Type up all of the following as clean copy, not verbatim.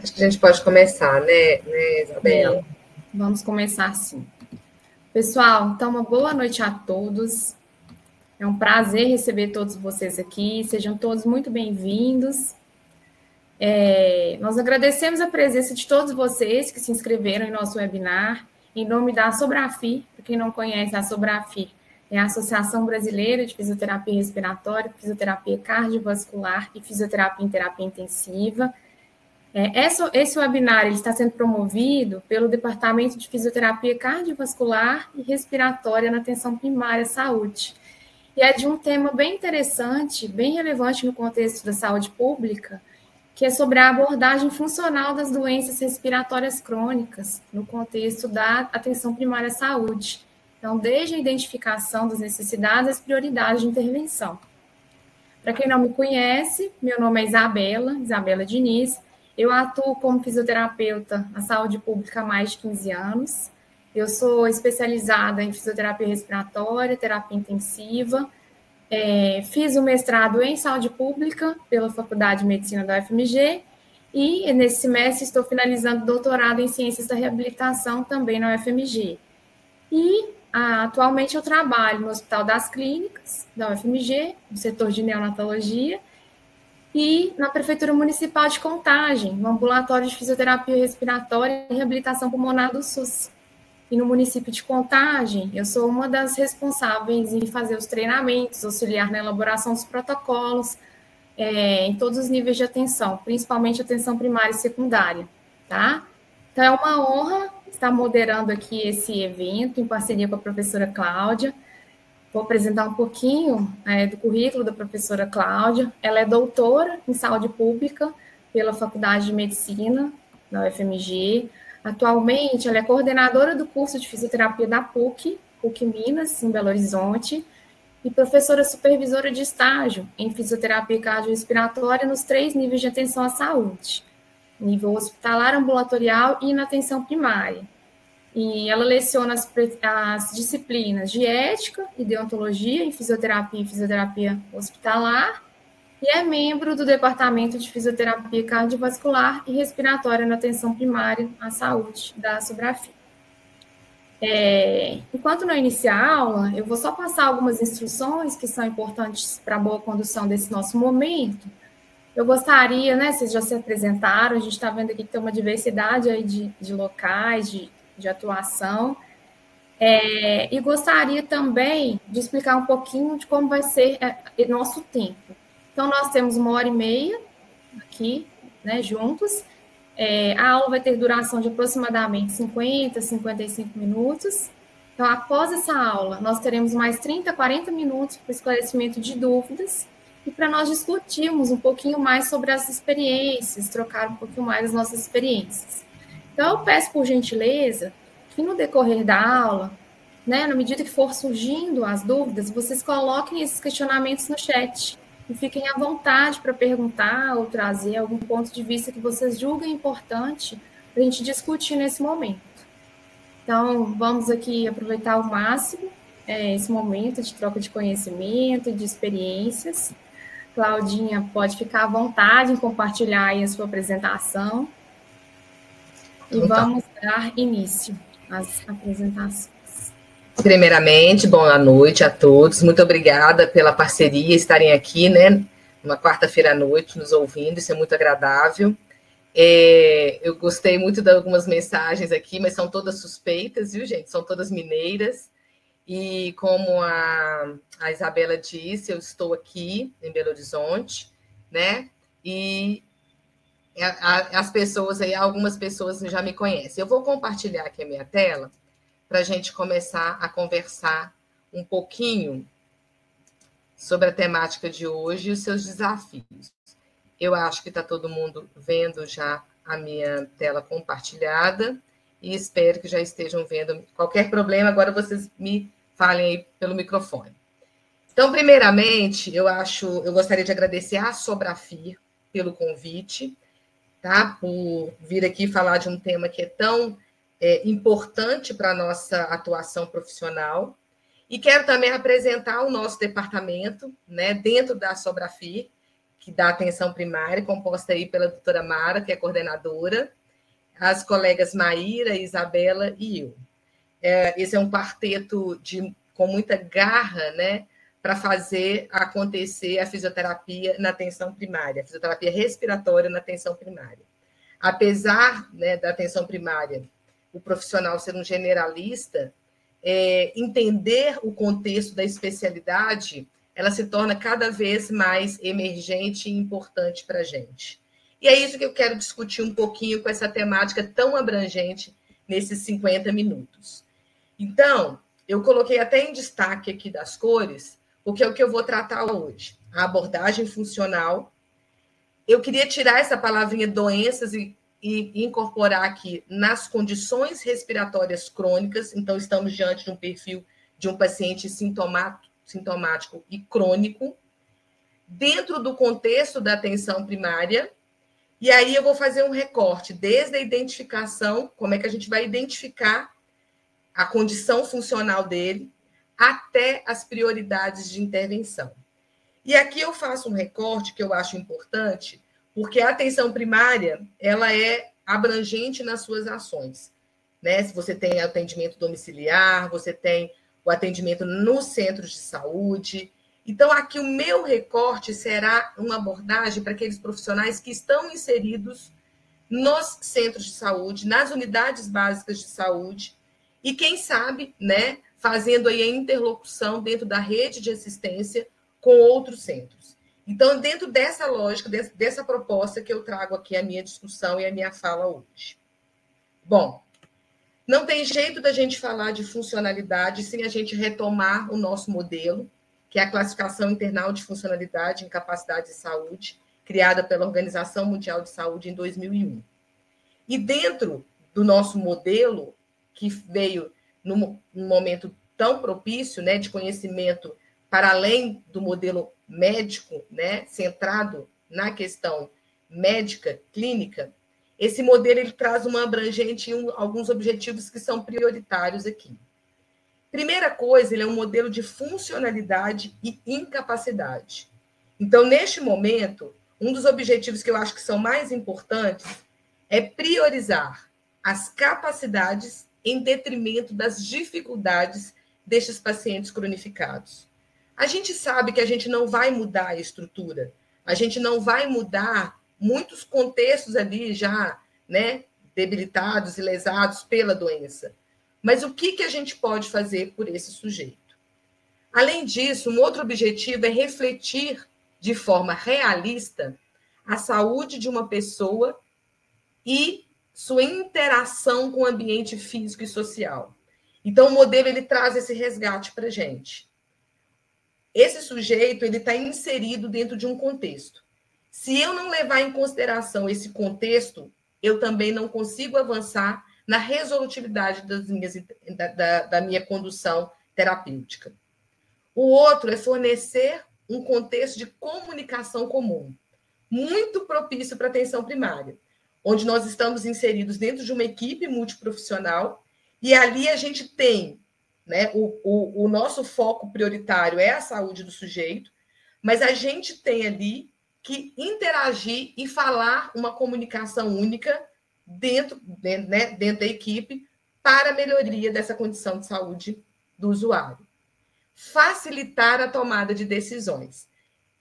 Acho que a gente pode começar, né, Isabela? Vamos começar sim. Pessoal, então uma boa noite a todos. É um prazer receber todos vocês aqui. Sejam todos muito bem-vindos. Nós agradecemos a presença de todos vocês que se inscreveram em nosso webinar. Em nome da Sobrafi, para quem não conhece, a Sobrafi é a Associação Brasileira de Fisioterapia Respiratória, Fisioterapia Cardiovascular e Fisioterapia em Terapia Intensiva. Esse webinar ele está sendo promovido pelo Departamento de Fisioterapia Cardiovascular e Respiratória na Atenção Primária à Saúde. E é de um tema bem interessante, bem relevante no contexto da saúde pública, que é sobre a abordagem funcional das doenças respiratórias crônicas no contexto da atenção primária à saúde. Então, desde a identificação das necessidades às prioridades de intervenção. Para quem não me conhece, meu nome é Isabela Diniz. Eu atuo como fisioterapeuta na saúde pública há mais de 15 anos. Eu sou especializada em fisioterapia respiratória, terapia intensiva. Fiz o mestrado em saúde pública pela Faculdade de Medicina da UFMG e, nesse semestre, estou finalizando o doutorado em ciências da reabilitação também na UFMG. E, atualmente, eu trabalho no Hospital das Clínicas da UFMG, no setor de neonatologia, e na Prefeitura Municipal de Contagem, no Ambulatório de Fisioterapia Respiratória e Reabilitação Pulmonar do SUS. E no município de Contagem, eu sou uma das responsáveis em fazer os treinamentos, auxiliar na elaboração dos protocolos, em todos os níveis de atenção, principalmente atenção primária e secundária, tá? Então, é uma honra estar moderando aqui esse evento, em parceria com a professora Cláudia. Vou apresentar um pouquinho do currículo da professora Cláudia. Ela é doutora em saúde pública pela Faculdade de Medicina da UFMG. Atualmente, ela é coordenadora do curso de fisioterapia da PUC Minas, em Belo Horizonte, e professora supervisora de estágio em fisioterapia cardiorrespiratória nos 3 níveis de atenção à saúde, nível hospitalar, ambulatorial e na atenção primária. E ela leciona as disciplinas de ética e deontologia em fisioterapia e fisioterapia hospitalar, e é membro do Departamento de Fisioterapia Cardiovascular e Respiratória na Atenção Primária à Saúde, da Sobrafi. Enquanto não iniciar a aula, eu vou só passar algumas instruções que são importantes para a boa condução desse nosso momento. Eu gostaria, né, vocês já se apresentaram, a gente está vendo aqui que tem uma diversidade aí de locais, de atuação, e gostaria também de explicar um pouquinho de como vai ser nosso tempo. Então, nós temos 1h30 aqui, né, juntos. A aula vai ter duração de aproximadamente 50, 55 minutos. Então, após essa aula, nós teremos mais 30, 40 minutos para esclarecimento de dúvidas e para nós discutirmos um pouquinho mais sobre as experiências, trocar um pouquinho mais as nossas experiências. Então, eu peço, por gentileza, que no decorrer da aula, né, na medida que for surgindo as dúvidas, vocês coloquem esses questionamentos no chat e fiquem à vontade para perguntar ou trazer algum ponto de vista que vocês julguem importante para a gente discutir nesse momento. Então, vamos aqui aproveitar ao máximo esse momento de troca de conhecimento, de experiências. Claudinha, pode ficar à vontade em compartilhar aí a sua apresentação. E vamos dar início às apresentações. Primeiramente, boa noite a todos. Muito obrigada pela parceria, estarem aqui, né, numa quarta-feira à noite, nos ouvindo, isso é muito agradável. Eu gostei muito de algumas mensagens aqui, mas são todas suspeitas, viu, gente? São todas mineiras. E como a Isabela disse, eu estou aqui em Belo Horizonte, né? E as pessoas aí, algumas pessoas já me conhecem. Eu vou compartilhar aqui a minha tela para a gente começar a conversar um pouquinho sobre a temática de hoje e os seus desafios. Eu acho que está todo mundo vendo já a minha tela compartilhada e espero que já estejam vendo. Qualquer problema, agora vocês me falem aí pelo microfone. Então, primeiramente, eu gostaria de agradecer à Sobrafi pelo convite, tá? Por vir aqui falar de um tema que é tão importante para a nossa atuação profissional. E quero também apresentar o nosso departamento, né, dentro da Sobrafi, que dá atenção primária, composta aí pela doutora Mara, que é coordenadora, as colegas Maíra, Isabela e eu. Esse é um quarteto com muita garra, né, para fazer acontecer a fisioterapia na atenção primária, a fisioterapia respiratória na atenção primária. Apesar, né, da atenção primária, o profissional ser um generalista, entender o contexto da especialidade, ela se torna cada vez mais emergente e importante para a gente. E é isso que eu quero discutir um pouquinho com essa temática tão abrangente nesses 50 minutos. Então, eu coloquei até em destaque aqui das cores, porque é o que eu vou tratar hoje. A abordagem funcional. Eu queria tirar essa palavrinha doenças e incorporar aqui nas condições respiratórias crônicas. Então, estamos diante de um perfil de um paciente sintomático e crônico, dentro do contexto da atenção primária. E aí eu vou fazer um recorte desde a identificação, como é que a gente vai identificar a condição funcional dele, até as prioridades de intervenção. E aqui eu faço um recorte que eu acho importante, porque a atenção primária, ela é abrangente nas suas ações, né? Se você tem atendimento domiciliar, você tem o atendimento nos centros de saúde. Então, aqui o meu recorte será uma abordagem para aqueles profissionais que estão inseridos nos centros de saúde, nas unidades básicas de saúde, e quem sabe, né, fazendo aí a interlocução dentro da rede de assistência com outros centros. Então, dentro dessa lógica, dessa proposta que eu trago aqui a minha discussão e a minha fala hoje. Bom, não tem jeito da gente falar de funcionalidade sem a gente retomar o nosso modelo, que é a Classificação Internacional de Funcionalidade e Capacidade de Saúde, criada pela Organização Mundial de Saúde em 2001. E dentro do nosso modelo, que veio num momento tão propício, né, de conhecimento para além do modelo médico, né, centrado na questão médica, clínica, esse modelo ele traz uma abrangente e alguns objetivos que são prioritários aqui. Primeira coisa, ele é um modelo de funcionalidade e incapacidade. Então, neste momento, um dos objetivos que eu acho que são mais importantes é priorizar as capacidades em detrimento das dificuldades destes pacientes cronificados. A gente sabe que a gente não vai mudar a estrutura, a gente não vai mudar muitos contextos ali já, né, debilitados e lesados pela doença. Mas o que a gente pode fazer por esse sujeito? Além disso, um outro objetivo é refletir de forma realista a saúde de uma pessoa e sua interação com o ambiente físico e social. Então, o modelo ele traz esse resgate para a gente. Esse sujeito ele está inserido dentro de um contexto. Se eu não levar em consideração esse contexto, eu também não consigo avançar na resolutividade da minha condução terapêutica. O outro é fornecer um contexto de comunicação comum, muito propício para a atenção primária, onde nós estamos inseridos dentro de uma equipe multiprofissional e ali a gente tem, né, o nosso foco prioritário é a saúde do sujeito, mas a gente tem ali que interagir e falar uma comunicação única dentro da equipe para a melhoria dessa condição de saúde do usuário. Facilitar a tomada de decisões.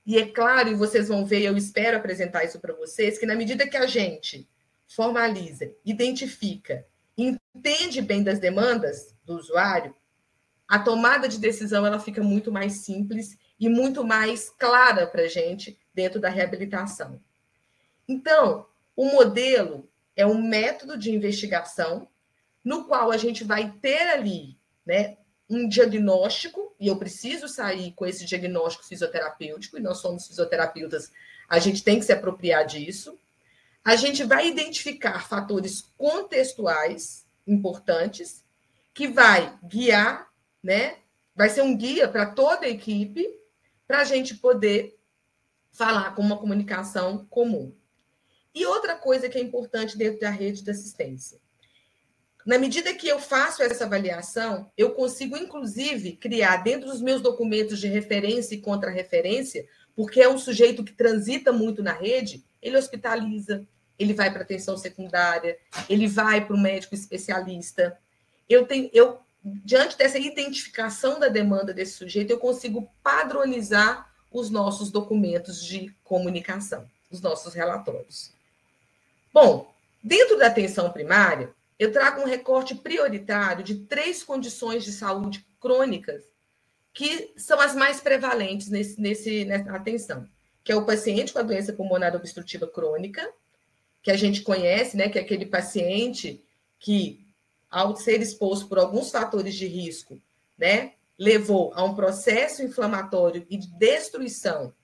E é claro, e vocês vão ver, eu espero apresentar isso para vocês, que na medida que a gente formaliza, identifica, entende bem das demandas do usuário, a tomada de decisão ela fica muito mais simples e muito mais clara para a gente dentro da reabilitação. Então, o modelo é um método de investigação no qual a gente vai ter ali, né, um diagnóstico, e eu preciso sair com esse diagnóstico fisioterapêutico, e nós somos fisioterapeutas, a gente tem que se apropriar disso. A gente vai identificar fatores contextuais importantes, que vai guiar, né, vai ser um guia para toda a equipe, para a gente poder falar com uma comunicação comum. E outra coisa que é importante dentro da rede de assistência. Na medida que eu faço essa avaliação, eu consigo, inclusive, criar dentro dos meus documentos de referência e contra-referência, porque é um sujeito que transita muito na rede, ele hospitaliza, ele vai para atenção secundária, ele vai para o médico especialista. Diante dessa identificação da demanda desse sujeito, eu consigo padronizar os nossos documentos de comunicação, os nossos relatórios. Bom, dentro da atenção primária, eu trago um recorte prioritário de 3 condições de saúde crônicas que são as mais prevalentes nessa atenção, que é o paciente com a doença pulmonar obstrutiva crônica, que a gente conhece, né, que é aquele paciente que, ao ser exposto por alguns fatores de risco, né, levou a um processo inflamatório e de destruição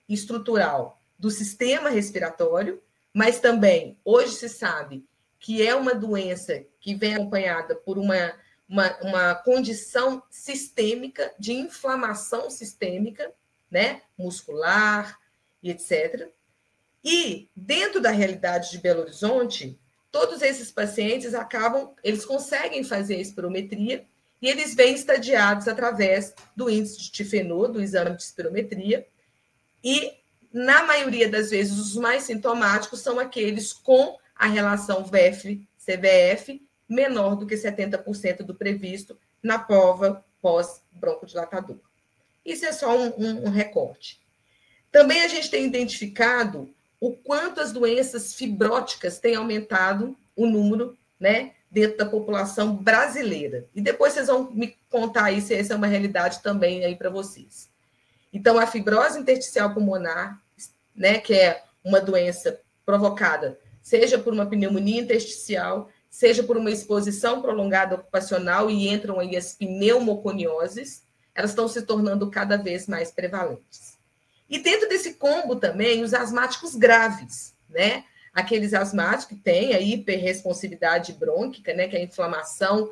estrutural do sistema respiratório, mas também, hoje se sabe que é uma doença que vem acompanhada por uma condição sistêmica, de inflamação sistêmica, né, muscular e etc. E, dentro da realidade de Belo Horizonte, todos esses pacientes eles conseguem fazer a espirometria e eles vêm estadiados através do índice de Tifenor, do exame de espirometria, e, na maioria das vezes, os mais sintomáticos são aqueles com a relação VF-CVF menor do que 70% do previsto na prova pós-broncodilatador. Isso é só um recorte. Também a gente tem identificado o quanto as doenças fibróticas têm aumentado o número, né, dentro da população brasileira. E depois vocês vão me contar aí se essa é uma realidade também aí para vocês. Então, a fibrose intersticial pulmonar, né, que é uma doença provocada, seja por uma pneumonia intersticial, seja por uma exposição prolongada ocupacional, e entram aí as pneumoconioses, elas estão se tornando cada vez mais prevalentes. E dentro desse combo também, os asmáticos graves, né? Aqueles asmáticos que têm a hiperresponsividade brônquica, né? Que é a inflamação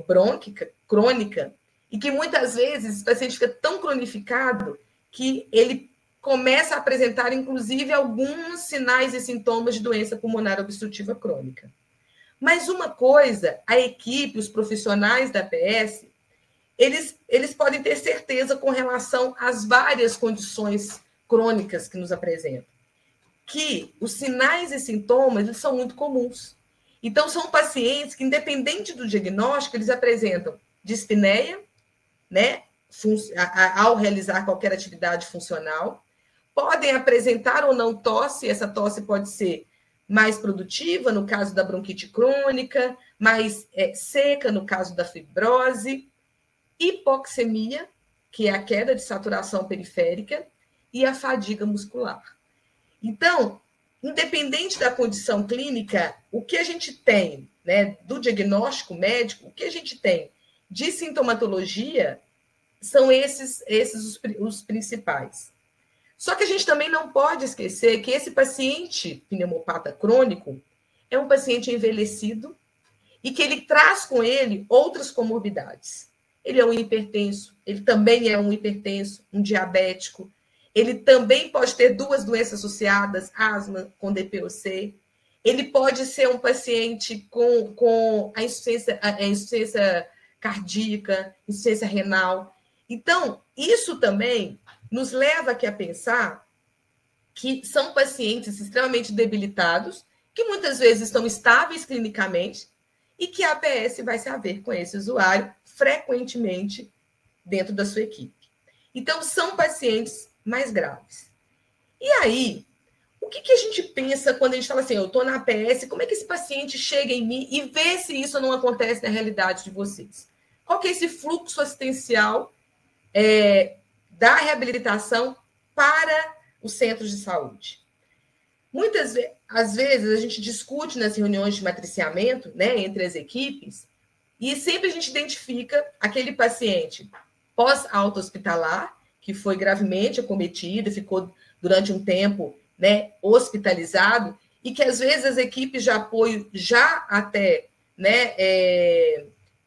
brônquica crônica, e que muitas vezes o paciente fica tão cronificado que ele começa a apresentar, inclusive, alguns sinais e sintomas de doença pulmonar obstrutiva crônica. Mas uma coisa, a equipe, os profissionais da APS, eles podem ter certeza com relação às várias condições crônicas que nos apresentam, que os sinais e sintomas eles são muito comuns. Então, são pacientes que, independente do diagnóstico, eles apresentam dispneia, né, ao realizar qualquer atividade funcional, podem apresentar ou não tosse, essa tosse pode ser mais produtiva, no caso da bronquite crônica, mais seca, no caso da fibrose, hipoxemia, que é a queda de saturação periférica, e a fadiga muscular. Então, independente da condição clínica, o que a gente tem, né, do diagnóstico médico, o que a gente tem de sintomatologia são esses os principais. Só que a gente também não pode esquecer que esse paciente pneumopata crônico é um paciente envelhecido e que ele traz com ele outras comorbidades. Ele é um hipertenso, ele também é um hipertenso, um diabético, ele também pode ter 2 doenças associadas, asma com DPOC, ele pode ser um paciente com a insuficiência cardíaca, insuficiência renal. Então, isso também nos leva aqui a pensar que são pacientes extremamente debilitados, que muitas vezes estão estáveis clinicamente, e que a APS vai se haver com esse usuário frequentemente dentro da sua equipe. Então, são pacientes mais graves. E aí, o que a gente pensa quando a gente fala assim, eu estou na APS, como é que esse paciente chega em mim e vê se isso não acontece na realidade de vocês? Qual que é esse fluxo assistencial da reabilitação para os centros de saúde? Muitas vezes a gente discute nas reuniões de matriciamento, né, entre as equipes, e sempre a gente identifica aquele paciente pós-alta hospitalar, que foi gravemente acometido, ficou durante um tempo, né, hospitalizado, e que às vezes as equipes de apoio já até, né,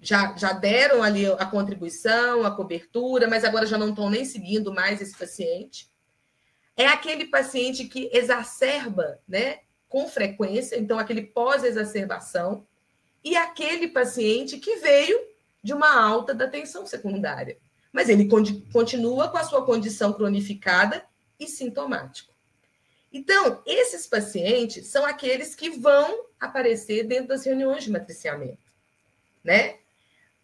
já deram ali a contribuição, a cobertura, mas agora já não estão nem seguindo mais esse paciente. É aquele paciente que exacerba, né, com frequência, então aquele pós-exacerbação, e aquele paciente que veio de uma alta da tensão secundária. Mas ele continua com a sua condição cronificada e sintomático. Então, esses pacientes são aqueles que vão aparecer dentro das reuniões de matriciamento, né?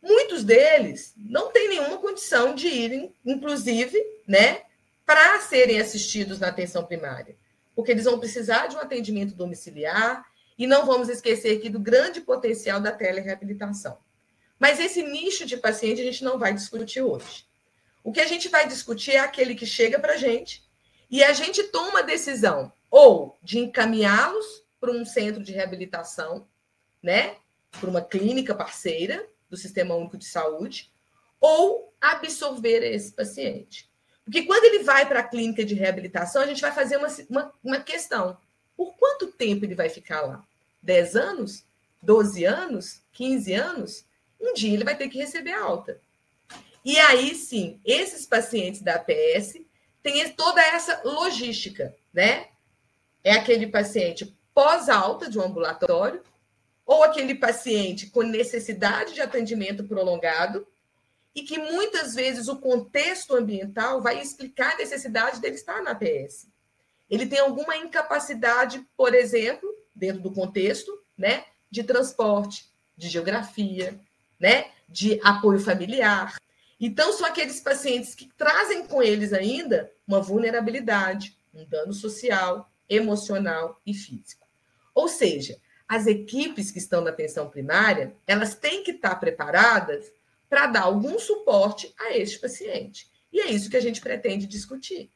Muitos deles não têm nenhuma condição de irem, inclusive, né, para serem assistidos na atenção primária, porque eles vão precisar de um atendimento domiciliar e não vamos esquecer aqui do grande potencial da telereabilitação. Mas esse nicho de paciente a gente não vai discutir hoje. O que a gente vai discutir é aquele que chega para a gente e a gente toma a decisão ou de encaminhá-los para um centro de reabilitação, né, para uma clínica parceira do Sistema Único de Saúde, ou absorver esse paciente. Porque quando ele vai para a clínica de reabilitação, a gente vai fazer uma questão. Por quanto tempo ele vai ficar lá? 10 anos? 12 anos? 15 anos? Um dia ele vai ter que receber alta. E aí, sim, esses pacientes da APS têm toda essa logística, né? É aquele paciente pós-alta de um ambulatório, ou aquele paciente com necessidade de atendimento prolongado, e que muitas vezes o contexto ambiental vai explicar a necessidade dele estar na APS. Ele tem alguma incapacidade, por exemplo, dentro do contexto, né, de transporte, de geografia, né, de apoio familiar. Então, são aqueles pacientes que trazem com eles ainda uma vulnerabilidade, um dano social, emocional e físico. Ou seja, as equipes que estão na atenção primária, elas têm que estar preparadas para dar algum suporte a este paciente. E é isso que a gente pretende discutir.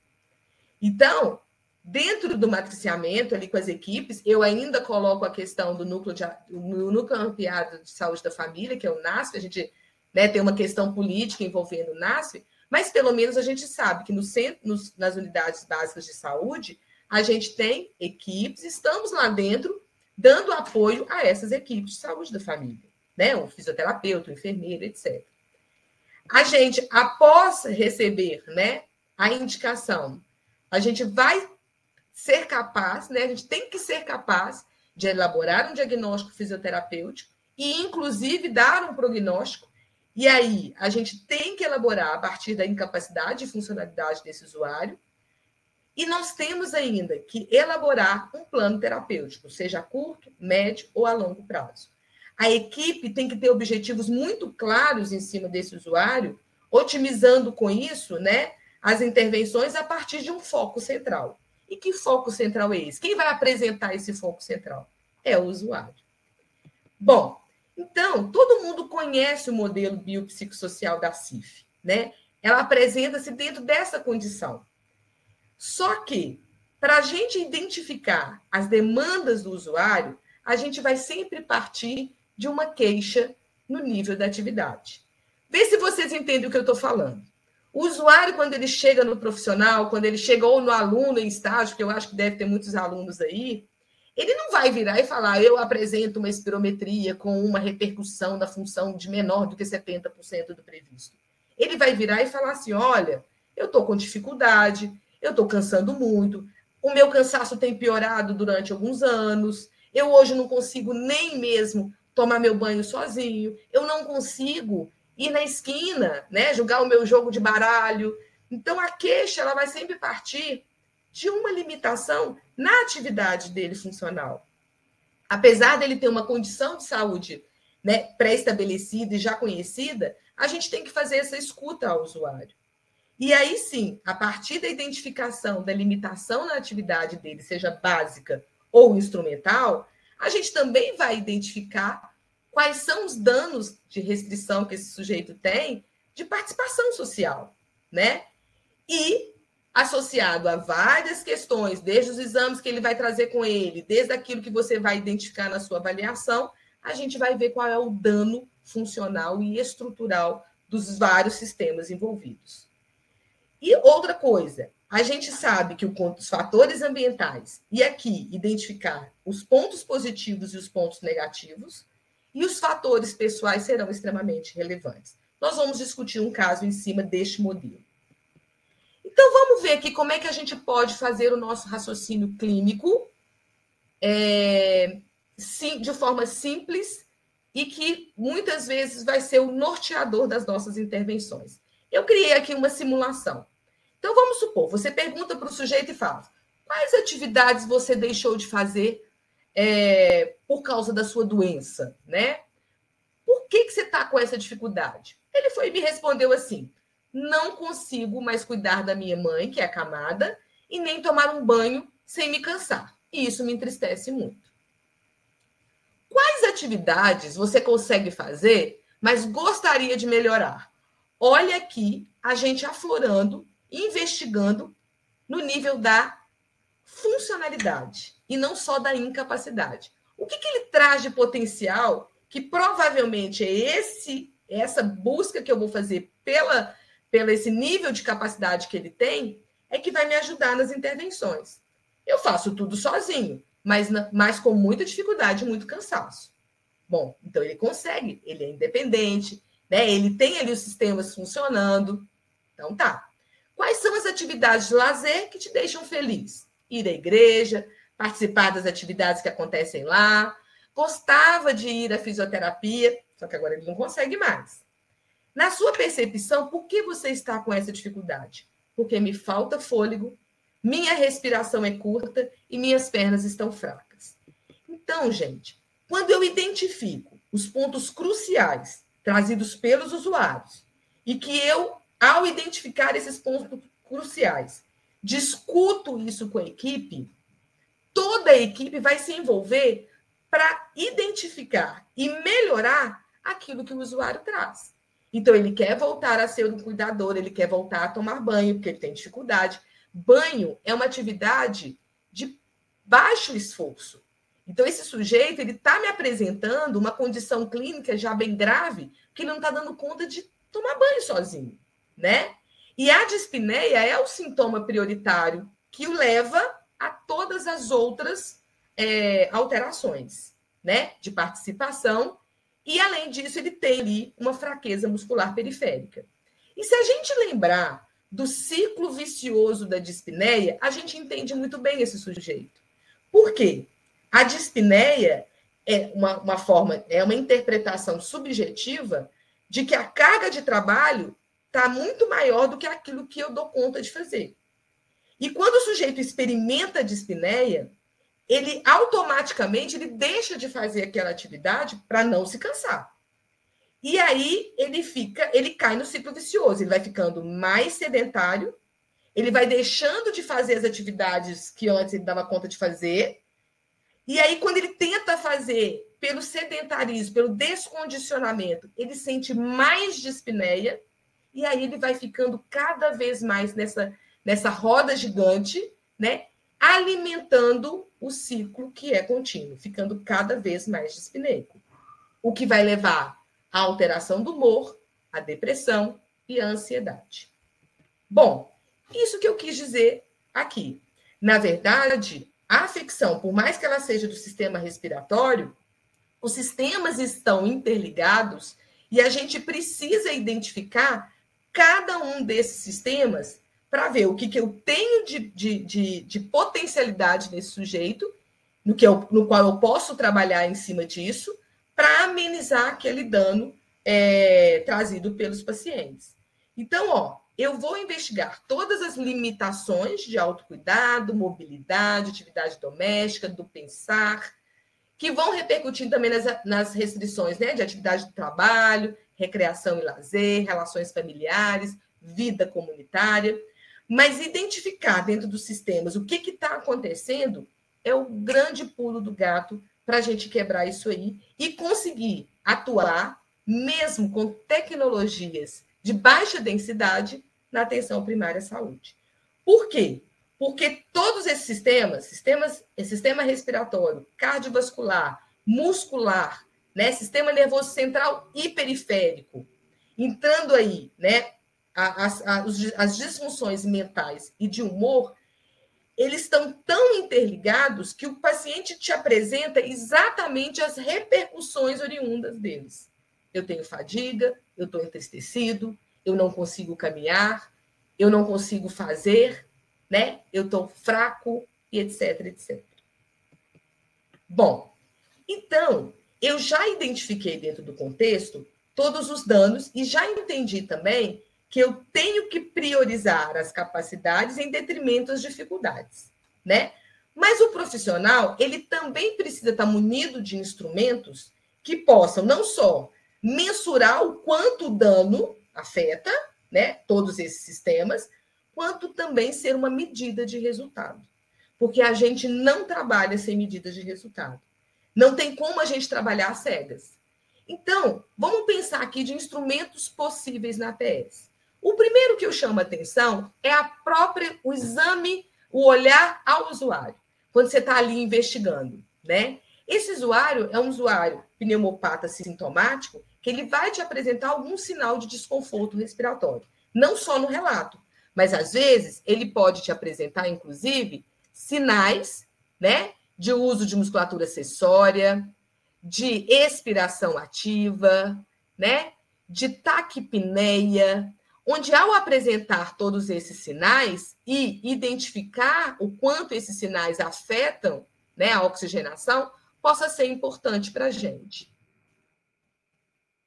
Então, dentro do matriciamento, ali com as equipes, eu ainda coloco a questão do núcleo ampliado de saúde da família, que é o NASF. A gente, né, tem uma questão política envolvendo o NASF, mas pelo menos a gente sabe que nas unidades básicas de saúde, a gente tem equipes, estamos lá dentro, dando apoio a essas equipes de saúde da família, né? Um fisioterapeuta, um enfermeiro, etc. A gente, após receber, né, a indicação, a gente vai ser capaz, né? A gente tem que ser capaz de elaborar um diagnóstico fisioterapêutico e, inclusive, dar um prognóstico. E aí, a gente tem que elaborar a partir da incapacidade e funcionalidade desse usuário. E nós temos ainda que elaborar um plano terapêutico, seja a curto, médio ou a longo prazo. A equipe tem que ter objetivos muito claros em cima desse usuário, otimizando com isso, né, as intervenções a partir de um foco central. E que foco central é esse? Quem vai apresentar esse foco central? É o usuário. Bom, então, todo mundo conhece o modelo biopsicossocial da CIF, né? Ela apresenta-se dentro dessa condição. Só que, para a gente identificar as demandas do usuário, a gente vai sempre partir de uma queixa no nível da atividade. Vê se vocês entendem o que eu estou falando. O usuário, quando ele chega no profissional, quando ele chega ou no aluno em estágio, porque eu acho que deve ter muitos alunos aí, ele não vai virar e falar, eu apresento uma espirometria com uma repercussão da função de menor do que 70% do previsto. Ele vai virar e falar assim, olha, eu estou com dificuldade, eu estou cansando muito, o meu cansaço tem piorado durante alguns anos, eu hoje não consigo nem mesmo tomar meu banho sozinho, eu não consigo ir na esquina, né, jogar o meu jogo de baralho. Então, a queixa ela vai sempre partir de uma limitação na atividade dele funcional. Apesar dele ter uma condição de saúde, né, pré-estabelecida e já conhecida, a gente tem que fazer essa escuta ao usuário. E aí, sim, a partir da identificação da limitação na atividade dele, seja básica ou instrumental, a gente também vai identificar quais são os danos de restrição que esse sujeito tem de participação social, né? E associado a várias questões, desde os exames que ele vai trazer com ele, desde aquilo que você vai identificar na sua avaliação, a gente vai ver qual é o dano funcional e estrutural dos vários sistemas envolvidos. E outra coisa, a gente sabe que os fatores ambientais, e aqui identificar os pontos positivos e os pontos negativos, e os fatores pessoais serão extremamente relevantes. Nós vamos discutir um caso em cima deste modelo. Então, vamos ver aqui como é que a gente pode fazer o nosso raciocínio clínico de forma simples e que muitas vezes vai ser o norteador das nossas intervenções. Eu criei aqui uma simulação. Então, vamos supor, você pergunta para o sujeito e fala: quais atividades você deixou de fazer por causa da sua doença, né? Por que você está com essa dificuldade? Ele foi e me respondeu assim: não consigo mais cuidar da minha mãe, que é acamada, e nem tomar um banho sem me cansar. E isso me entristece muito. Quais atividades você consegue fazer, mas gostaria de melhorar? Olha aqui a gente aflorando, investigando no nível da funcionalidade e não só da incapacidade. O que ele traz de potencial que provavelmente é essa busca que eu vou fazer pela esse nível de capacidade que ele tem, é que vai me ajudar nas intervenções. Eu faço tudo sozinho, mas com muita dificuldade, muito cansaço. Bom, então ele consegue, ele é independente, né? Ele tem ali os sistemas funcionando. Então tá. Quais são as atividades de lazer que te deixam feliz? Ir à igreja, participar das atividades que acontecem lá. Gostava de ir à fisioterapia, só que agora ele não consegue mais. Na sua percepção, por que você está com essa dificuldade? Porque me falta fôlego, minha respiração é curta e minhas pernas estão fracas. Então, gente, quando eu identifico os pontos cruciais trazidos pelos usuários e que eu, ao identificar esses pontos cruciais, discuto isso com a equipe, toda a equipe vai se envolver para identificar e melhorar aquilo que o usuário traz. Então, ele quer voltar a ser um cuidador, ele quer voltar a tomar banho, porque ele tem dificuldade. Banho é uma atividade de baixo esforço. Então, esse sujeito ele está me apresentando uma condição clínica já bem grave, que ele não está dando conta de tomar banho sozinho, né? E a dispneia é o sintoma prioritário que o leva a todas as outras alterações, né? De participação. E, além disso, ele tem ali uma fraqueza muscular periférica. E se a gente lembrar do ciclo vicioso da dispneia, a gente entende muito bem esse sujeito. Por quê? A dispneia é uma interpretação subjetiva de que a carga de trabalho está muito maior do que aquilo que eu dou conta de fazer. E quando o sujeito experimenta a dispneia, ele automaticamente deixa de fazer aquela atividade para não se cansar. E aí ele cai no ciclo vicioso, ele vai ficando mais sedentário, ele vai deixando de fazer as atividades que antes ele dava conta de fazer, e aí quando ele tenta fazer pelo sedentarismo, pelo descondicionamento, ele sente mais dispneia, e aí ele vai ficando cada vez mais nessa roda gigante, né? Alimentando o ciclo que é contínuo, ficando cada vez mais dispneico. O que vai levar à alteração do humor, à depressão e à ansiedade. Bom, isso que eu quis dizer aqui. Na verdade, a afecção, por mais que ela seja do sistema respiratório, os sistemas estão interligados e a gente precisa identificar cada um desses sistemas para ver o que eu tenho de potencialidade nesse sujeito, no qual eu posso trabalhar em cima disso, para amenizar aquele dano trazido pelos pacientes. Então, eu vou investigar todas as limitações de autocuidado, mobilidade, atividade doméstica, do pensar, que vão repercutir também nas restrições, né, de atividade do trabalho, recreação e lazer, relações familiares, vida comunitária. Mas identificar dentro dos sistemas o que está acontecendo é o grande pulo do gato para a gente quebrar isso aí e conseguir atuar, mesmo com tecnologias de baixa densidade, na atenção primária à saúde. Por quê? Porque todos esses sistema respiratório, cardiovascular, muscular, né, sistema nervoso central e periférico, entrando aí, né, as disfunções mentais e de humor, eles estão tão interligados que o paciente te apresenta exatamente as repercussões oriundas deles. Eu tenho fadiga, eu estou entristecido, eu não consigo caminhar, eu não consigo fazer, né? Eu estou fraco, e etc, etc. Bom, então, eu já identifiquei dentro do contexto todos os danos e já entendi também que eu tenho que priorizar as capacidades em detrimento das dificuldades, né? Mas o profissional, ele também precisa estar munido de instrumentos que possam não só mensurar o quanto o dano afeta, né, todos esses sistemas, quanto também ser uma medida de resultado. Porque a gente não trabalha sem medidas de resultado. Não tem como a gente trabalhar às cegas. Então, vamos pensar aqui de instrumentos possíveis na APS. O primeiro que eu chamo a atenção é o exame, o olhar ao usuário, quando você está ali investigando, né? Esse usuário é um usuário pneumopata sintomático, que ele vai te apresentar algum sinal de desconforto respiratório, não só no relato, mas às vezes ele pode te apresentar, inclusive, sinais, né, de uso de musculatura acessória, de expiração ativa, né, de taquipneia, onde ao apresentar todos esses sinais e identificar o quanto esses sinais afetam, né, a oxigenação, possa ser importante para a gente.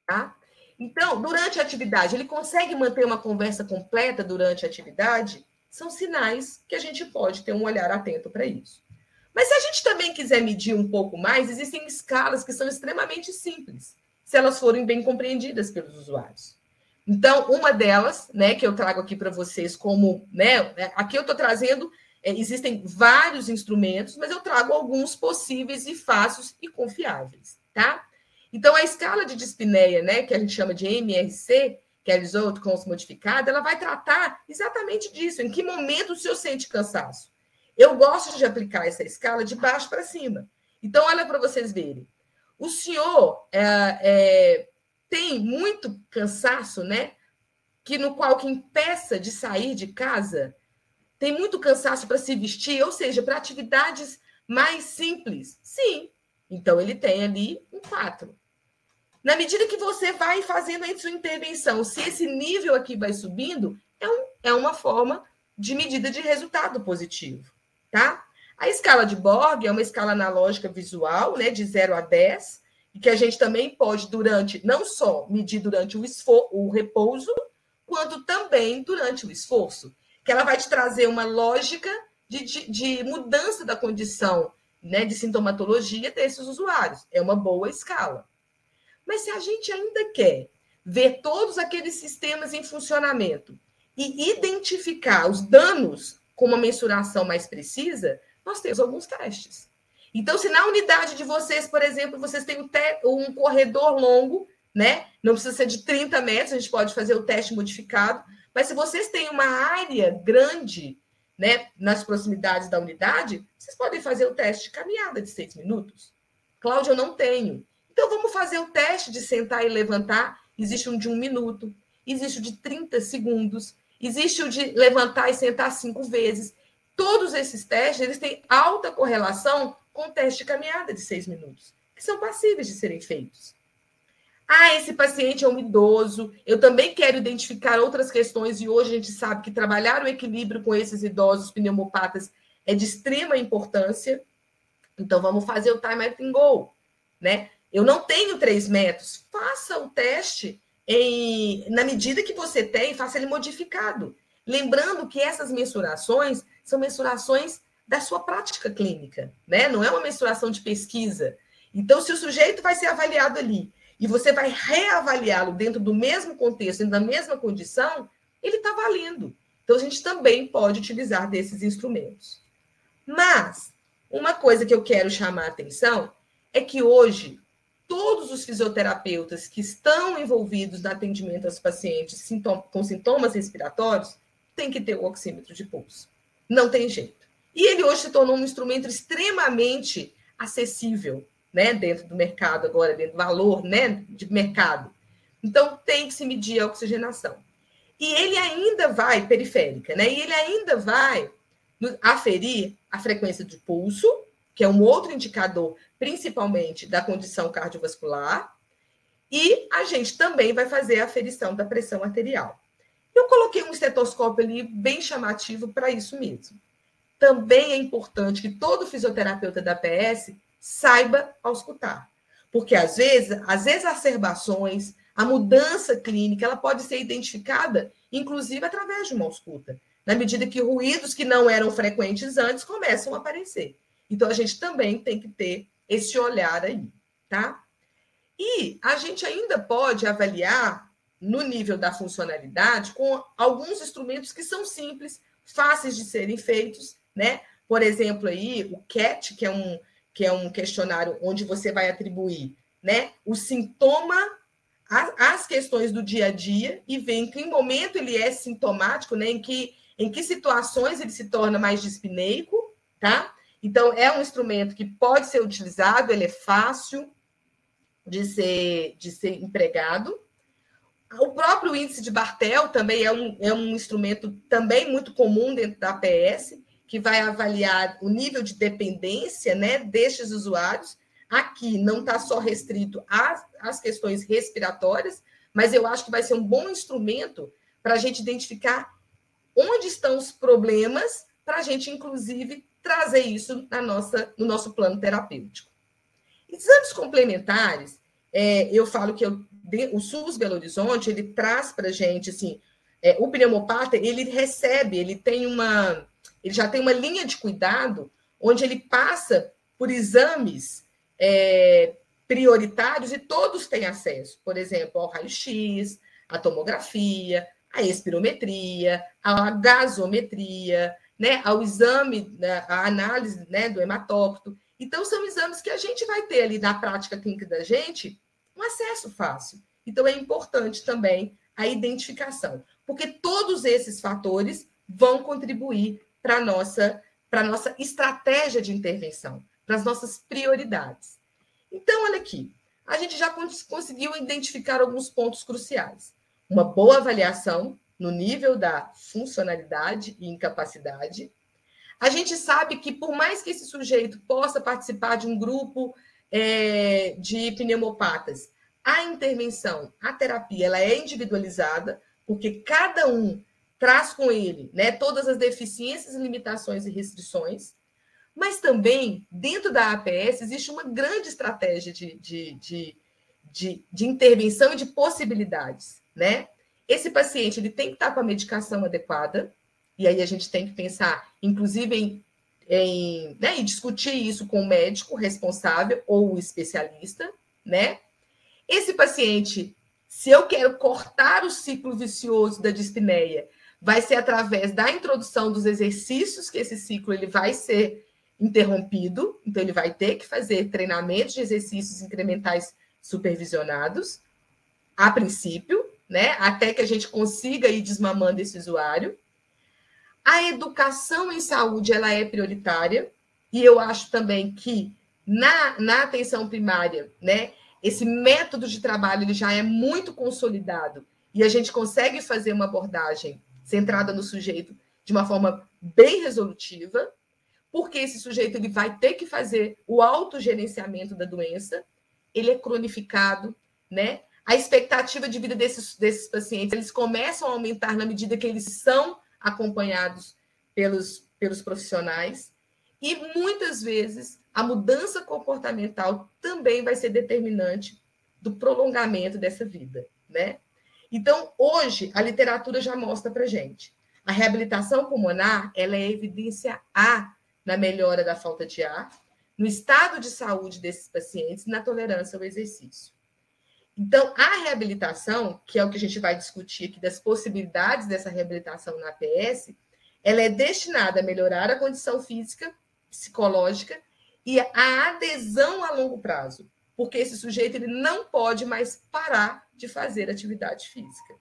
Tá? Então, durante a atividade, ele consegue manter uma conversa completa durante a atividade? São sinais que a gente pode ter um olhar atento para isso. Mas se a gente também quiser medir um pouco mais, existem escalas que são extremamente simples, se elas forem bem compreendidas pelos usuários. Então, uma delas, né, que eu trago aqui para vocês como, né, aqui eu estou trazendo, existem vários instrumentos, mas eu trago alguns possíveis e fáceis e confiáveis, tá? Então, a escala de dispneia, né, que a gente chama de MRC, que é a Result Response modificada, ela vai tratar exatamente disso, em que momento o senhor sente cansaço. Eu gosto de aplicar essa escala de baixo para cima. Então, olha para vocês verem. O senhor tem muito cansaço, né? No qual que impeça de sair de casa, tem muito cansaço para se vestir, ou seja, para atividades mais simples. Sim. Então, ele tem ali um 4. Na medida que você vai fazendo a sua intervenção, se esse nível aqui vai subindo, é uma forma de medida de resultado positivo, tá? A escala de Borg é uma escala analógica visual, né, de 0 a 10, e que a gente também pode, não só medir durante o repouso, quanto também durante o esforço, que ela vai te trazer uma lógica de mudança da condição, né, de sintomatologia desses usuários. É uma boa escala. Mas se a gente ainda quer ver todos aqueles sistemas em funcionamento e identificar os danos com uma mensuração mais precisa, nós temos alguns testes. Então, se na unidade de vocês, por exemplo, vocês têm um corredor longo, né? Não precisa ser de 30 metros, a gente pode fazer o teste modificado, mas se vocês têm uma área grande, né, nas proximidades da unidade, vocês podem fazer o teste de caminhada de 6 minutos. Cláudia, eu não tenho. Então, vamos fazer o teste de sentar e levantar. Existe um de 1 minuto, existe o de 30 segundos, existe o de levantar e sentar 5 vezes. Todos esses testes, eles têm alta correlação com o teste de caminhada de 6 minutos, que são passíveis de serem feitos. Ah, esse paciente é um idoso, eu também quero identificar outras questões, e hoje a gente sabe que trabalhar o equilíbrio com esses idosos pneumopatas é de extrema importância. Então, vamos fazer o Time Everything Go, né? Eu não tenho 3 metros. Faça o teste na medida que você tem, faça ele modificado. Lembrando que essas mensurações são mensurações da sua prática clínica, né? Não é uma mensuração de pesquisa. Então, se o sujeito vai ser avaliado ali e você vai reavaliá-lo dentro do mesmo contexto, dentro da mesma condição, ele está valendo. Então, a gente também pode utilizar desses instrumentos. Mas, uma coisa que eu quero chamar a atenção é que hoje, todos os fisioterapeutas que estão envolvidos no atendimento aos pacientes com sintomas respiratórios têm que ter o oxímetro de pulso. Não tem jeito. E ele hoje se tornou um instrumento extremamente acessível, né, dentro do mercado agora, dentro do valor, né, de mercado. Então, tem que se medir a oxigenação. E ele ainda vai, periférica, né, e ele ainda vai aferir a frequência de pulso, que é um outro indicador, principalmente da condição cardiovascular, e a gente também vai fazer a aferição da pressão arterial. Eu coloquei um estetoscópio ali bem chamativo para isso mesmo. Também é importante que todo fisioterapeuta da APS saiba auscultar, porque às vezes as exacerbações, A mudança clínica ela pode ser identificada, inclusive, através de uma ausculta, na medida que ruídos que não eram frequentes antes começam a aparecer. Então, a gente também tem que ter esse olhar aí, tá? E a gente ainda pode avaliar no nível da funcionalidade com alguns instrumentos que são simples, fáceis de serem feitos, né? Por exemplo, aí o CAT, que é um questionário onde você vai atribuir, né, o sintoma às questões do dia a dia e ver em que momento ele é sintomático, né? Em que situações ele se torna mais dispneico, tá? Então, é um instrumento que pode ser utilizado, ele é fácil de ser empregado. O próprio índice de Bartel também é um instrumento também muito comum dentro da APS, que vai avaliar o nível de dependência, né, destes usuários. Aqui não está só restrito às questões respiratórias, mas eu acho que vai ser um bom instrumento para a gente identificar onde estão os problemas, para a gente, inclusive, trazer isso no nosso plano terapêutico. Exames complementares, eu falo que o SUS Belo Horizonte, ele traz para a gente, assim, o pneumopata, ele já tem uma linha de cuidado onde ele passa por exames prioritários e todos têm acesso, por exemplo, ao raio-x, à tomografia, à espirometria, à gasometria, né, ao exame, à análise, né, do hematócrito. Então, são exames que a gente vai ter ali na prática clínica da gente um acesso fácil. Então, é importante também a identificação, porque todos esses fatores vão contribuir para a nossa estratégia de intervenção, para as nossas prioridades. Então, olha aqui, a gente já conseguiu identificar alguns pontos cruciais. Uma boa avaliação no nível da funcionalidade e incapacidade. A gente sabe que, por mais que esse sujeito possa participar de um grupo de pneumopatas, a intervenção, a terapia, ela é individualizada, porque cada um traz com ele, né, todas as deficiências, limitações e restrições, mas também, dentro da APS, existe uma grande estratégia de intervenção e de possibilidades, né? Esse paciente ele tem que estar com a medicação adequada, e aí a gente tem que pensar, inclusive, em discutir isso com o médico responsável ou o especialista, né? Esse paciente, se eu quero cortar o ciclo vicioso da dispneia, vai ser através da introdução dos exercícios que esse ciclo ele vai ser interrompido, então ele vai ter que fazer treinamentos de exercícios incrementais supervisionados, a princípio, né? Até que a gente consiga ir desmamando esse usuário. A educação em saúde ela é prioritária, e eu acho também que na atenção primária, né, esse método de trabalho ele já é muito consolidado, e a gente consegue fazer uma abordagem centrada no sujeito de uma forma bem resolutiva, porque esse sujeito ele vai ter que fazer o autogerenciamento da doença, ele é cronificado, né? A expectativa de vida desses pacientes, eles começam a aumentar na medida que eles são acompanhados pelos profissionais, e muitas vezes a mudança comportamental também vai ser determinante do prolongamento dessa vida, né? Então, hoje, a literatura já mostra para a gente. A reabilitação pulmonar, ela é evidência A na melhora da falta de ar, no estado de saúde desses pacientes, na tolerância ao exercício. Então, a reabilitação, que é o que a gente vai discutir aqui, das possibilidades dessa reabilitação na APS, ela é destinada a melhorar a condição física, psicológica e a adesão a longo prazo, porque esse sujeito ele não pode mais parar de fazer atividade física.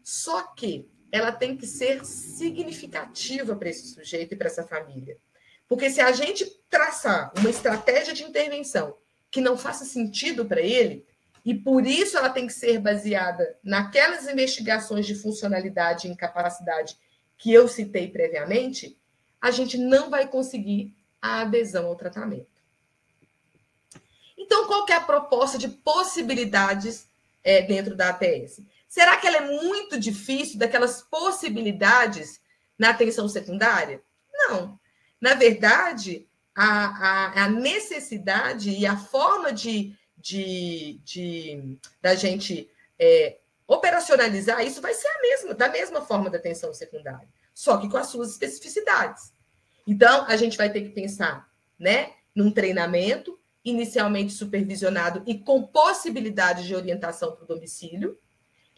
Só que ela tem que ser significativa para esse sujeito e para essa família. Porque se a gente traçar uma estratégia de intervenção que não faça sentido para ele, e por isso ela tem que ser baseada naquelas investigações de funcionalidade e incapacidade que eu citei previamente, a gente não vai conseguir a adesão ao tratamento. Então, qual que é a proposta de possibilidades dentro da APS? Será que ela é muito difícil daquelas possibilidades na atenção secundária? Não. Na verdade, a necessidade e a forma da gente operacionalizar isso vai ser da mesma forma da atenção secundária, só que com as suas especificidades. Então, a gente vai ter que pensar, né, num treinamento inicialmente supervisionado e com possibilidade de orientação para o domicílio.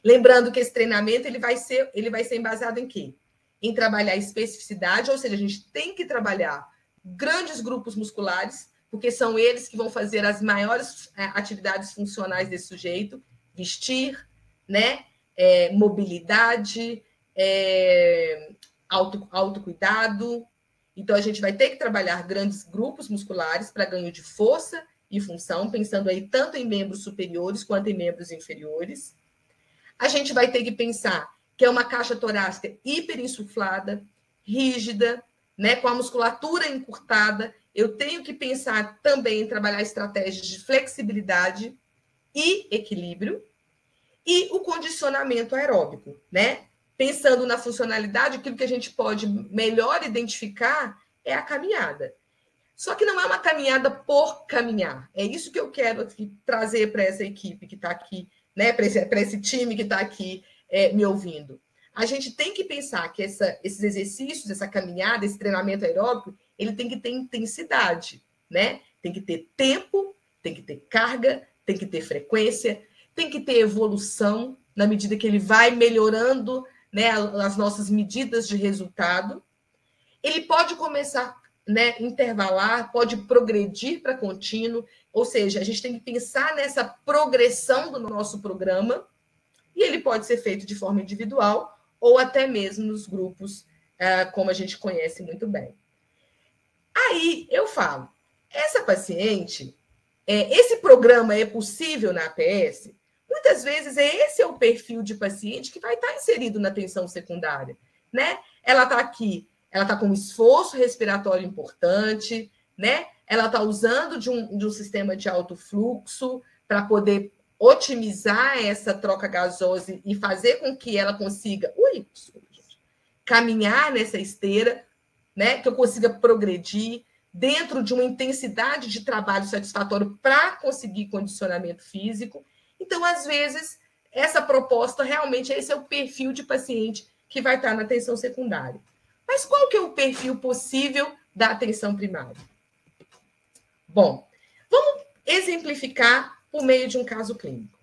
Lembrando que esse treinamento ele vai ser embasado em quê? Em trabalhar especificidade, ou seja, a gente tem que trabalhar grandes grupos musculares, porque são eles que vão fazer as maiores atividades funcionais desse sujeito, vestir, né? Mobilidade, autocuidado. Então, a gente vai ter que trabalhar grandes grupos musculares para ganho de força e função, pensando aí tanto em membros superiores quanto em membros inferiores. A gente vai ter que pensar que é uma caixa torácica hiperinsuflada, rígida, né, com a musculatura encurtada. Eu tenho que pensar também em trabalhar estratégias de flexibilidade e equilíbrio. E o condicionamento aeróbico, né? Pensando na funcionalidade, aquilo que a gente pode melhor identificar é a caminhada. Só que não é uma caminhada por caminhar. É isso que eu quero trazer para essa equipe que está aqui, né? Para esse time que está aqui me ouvindo. A gente tem que pensar que esses exercícios, essa caminhada, esse treinamento aeróbico, ele tem que ter intensidade, né? Tem que ter tempo, tem que ter carga, tem que ter frequência, tem que ter evolução na medida que ele vai melhorando, né, as nossas medidas de resultado. Ele pode começar, né, intervalar, pode progredir para contínuo, ou seja, a gente tem que pensar nessa progressão do nosso programa, e ele pode ser feito de forma individual ou até mesmo nos grupos, como a gente conhece muito bem. Aí eu falo, essa paciente, esse programa é possível na APS? Muitas vezes esse é o perfil de paciente que vai estar inserido na atenção secundária, né? Ela está aqui, ela está com um esforço respiratório importante, né? Ela está usando de um sistema de alto fluxo para poder otimizar essa troca gasosa e fazer com que ela consiga caminhar nessa esteira, né? Que eu consiga progredir dentro de uma intensidade de trabalho satisfatório para conseguir condicionamento físico. Então, às vezes, essa proposta realmente esse é o perfil de paciente que vai estar na atenção secundária. Mas qual que é o perfil possível da atenção primária? Bom, vamos exemplificar por meio de um caso clínico.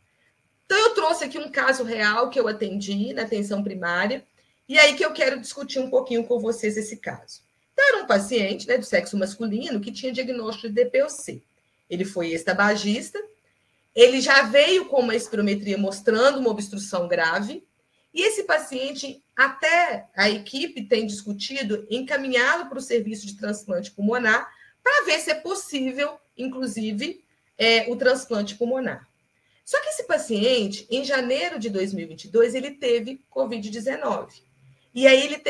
Então, eu trouxe aqui um caso real que eu atendi na atenção primária, e aí que eu quero discutir um pouquinho com vocês esse caso. Então, era um paciente, né, do sexo masculino que tinha diagnóstico de DPOC. Ele foi ex-tabagista, ele já veio com uma espirometria mostrando uma obstrução grave, e esse paciente, até a equipe tem discutido encaminhá-lo para o serviço de transplante pulmonar para ver se é possível, inclusive, o transplante pulmonar. Só que esse paciente, em janeiro de 2022, ele teve Covid-19. E aí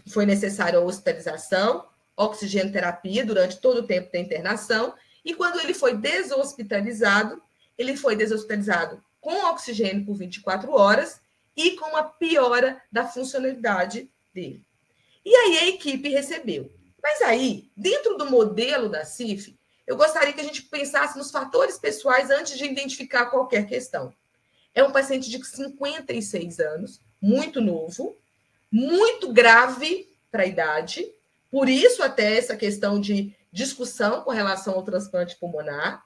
foi necessária a hospitalização, oxigenoterapia durante todo o tempo da internação, e quando ele foi deshospitalizado com oxigênio por 24 horas e com a piora da funcionalidade dele. E aí a equipe recebeu. Mas aí, dentro do modelo da CIF, eu gostaria que a gente pensasse nos fatores pessoais antes de identificar qualquer questão. É um paciente de 56 anos, muito novo, muito grave para a idade, por isso até essa questão de discussão com relação ao transplante pulmonar.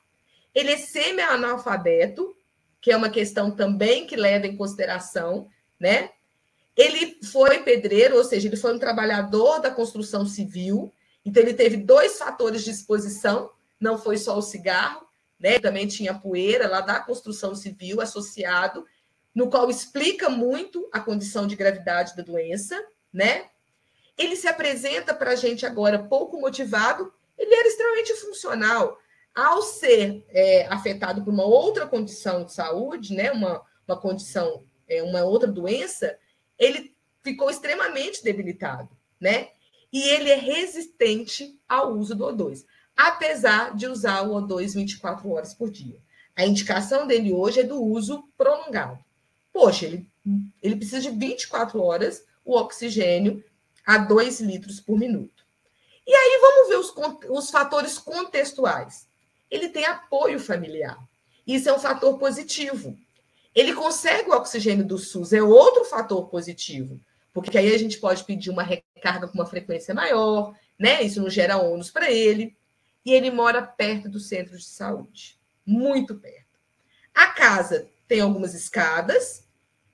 Ele é semi-analfabeto, que é uma questão também que leva em consideração, né? Ele foi pedreiro, ou seja, ele foi um trabalhador da construção civil, então ele teve 2 fatores de exposição, não foi só o cigarro, né? Também tinha poeira lá da construção civil associado, no qual explica muito a condição de gravidade da doença, né? Ele se apresenta para a gente agora pouco motivado, ele era extremamente funcional. Ao ser afetado por uma outra condição de saúde, né? uma condição, uma outra doença, ele ficou extremamente debilitado, né? E ele é resistente ao uso do O2, apesar de usar o O2 24 horas por dia. A indicação dele hoje é do uso prolongado. Poxa, ele precisa de 24 horas o oxigênio a 2 litros por minuto. E aí vamos ver os fatores contextuais. Ele tem apoio familiar. Isso é um fator positivo. Ele consegue o oxigênio do SUS, é outro fator positivo, porque aí a gente pode pedir uma recarga com uma frequência maior, né? Isso não gera ônus para ele. E ele mora perto do centro de saúde, muito perto. A casa tem algumas escadas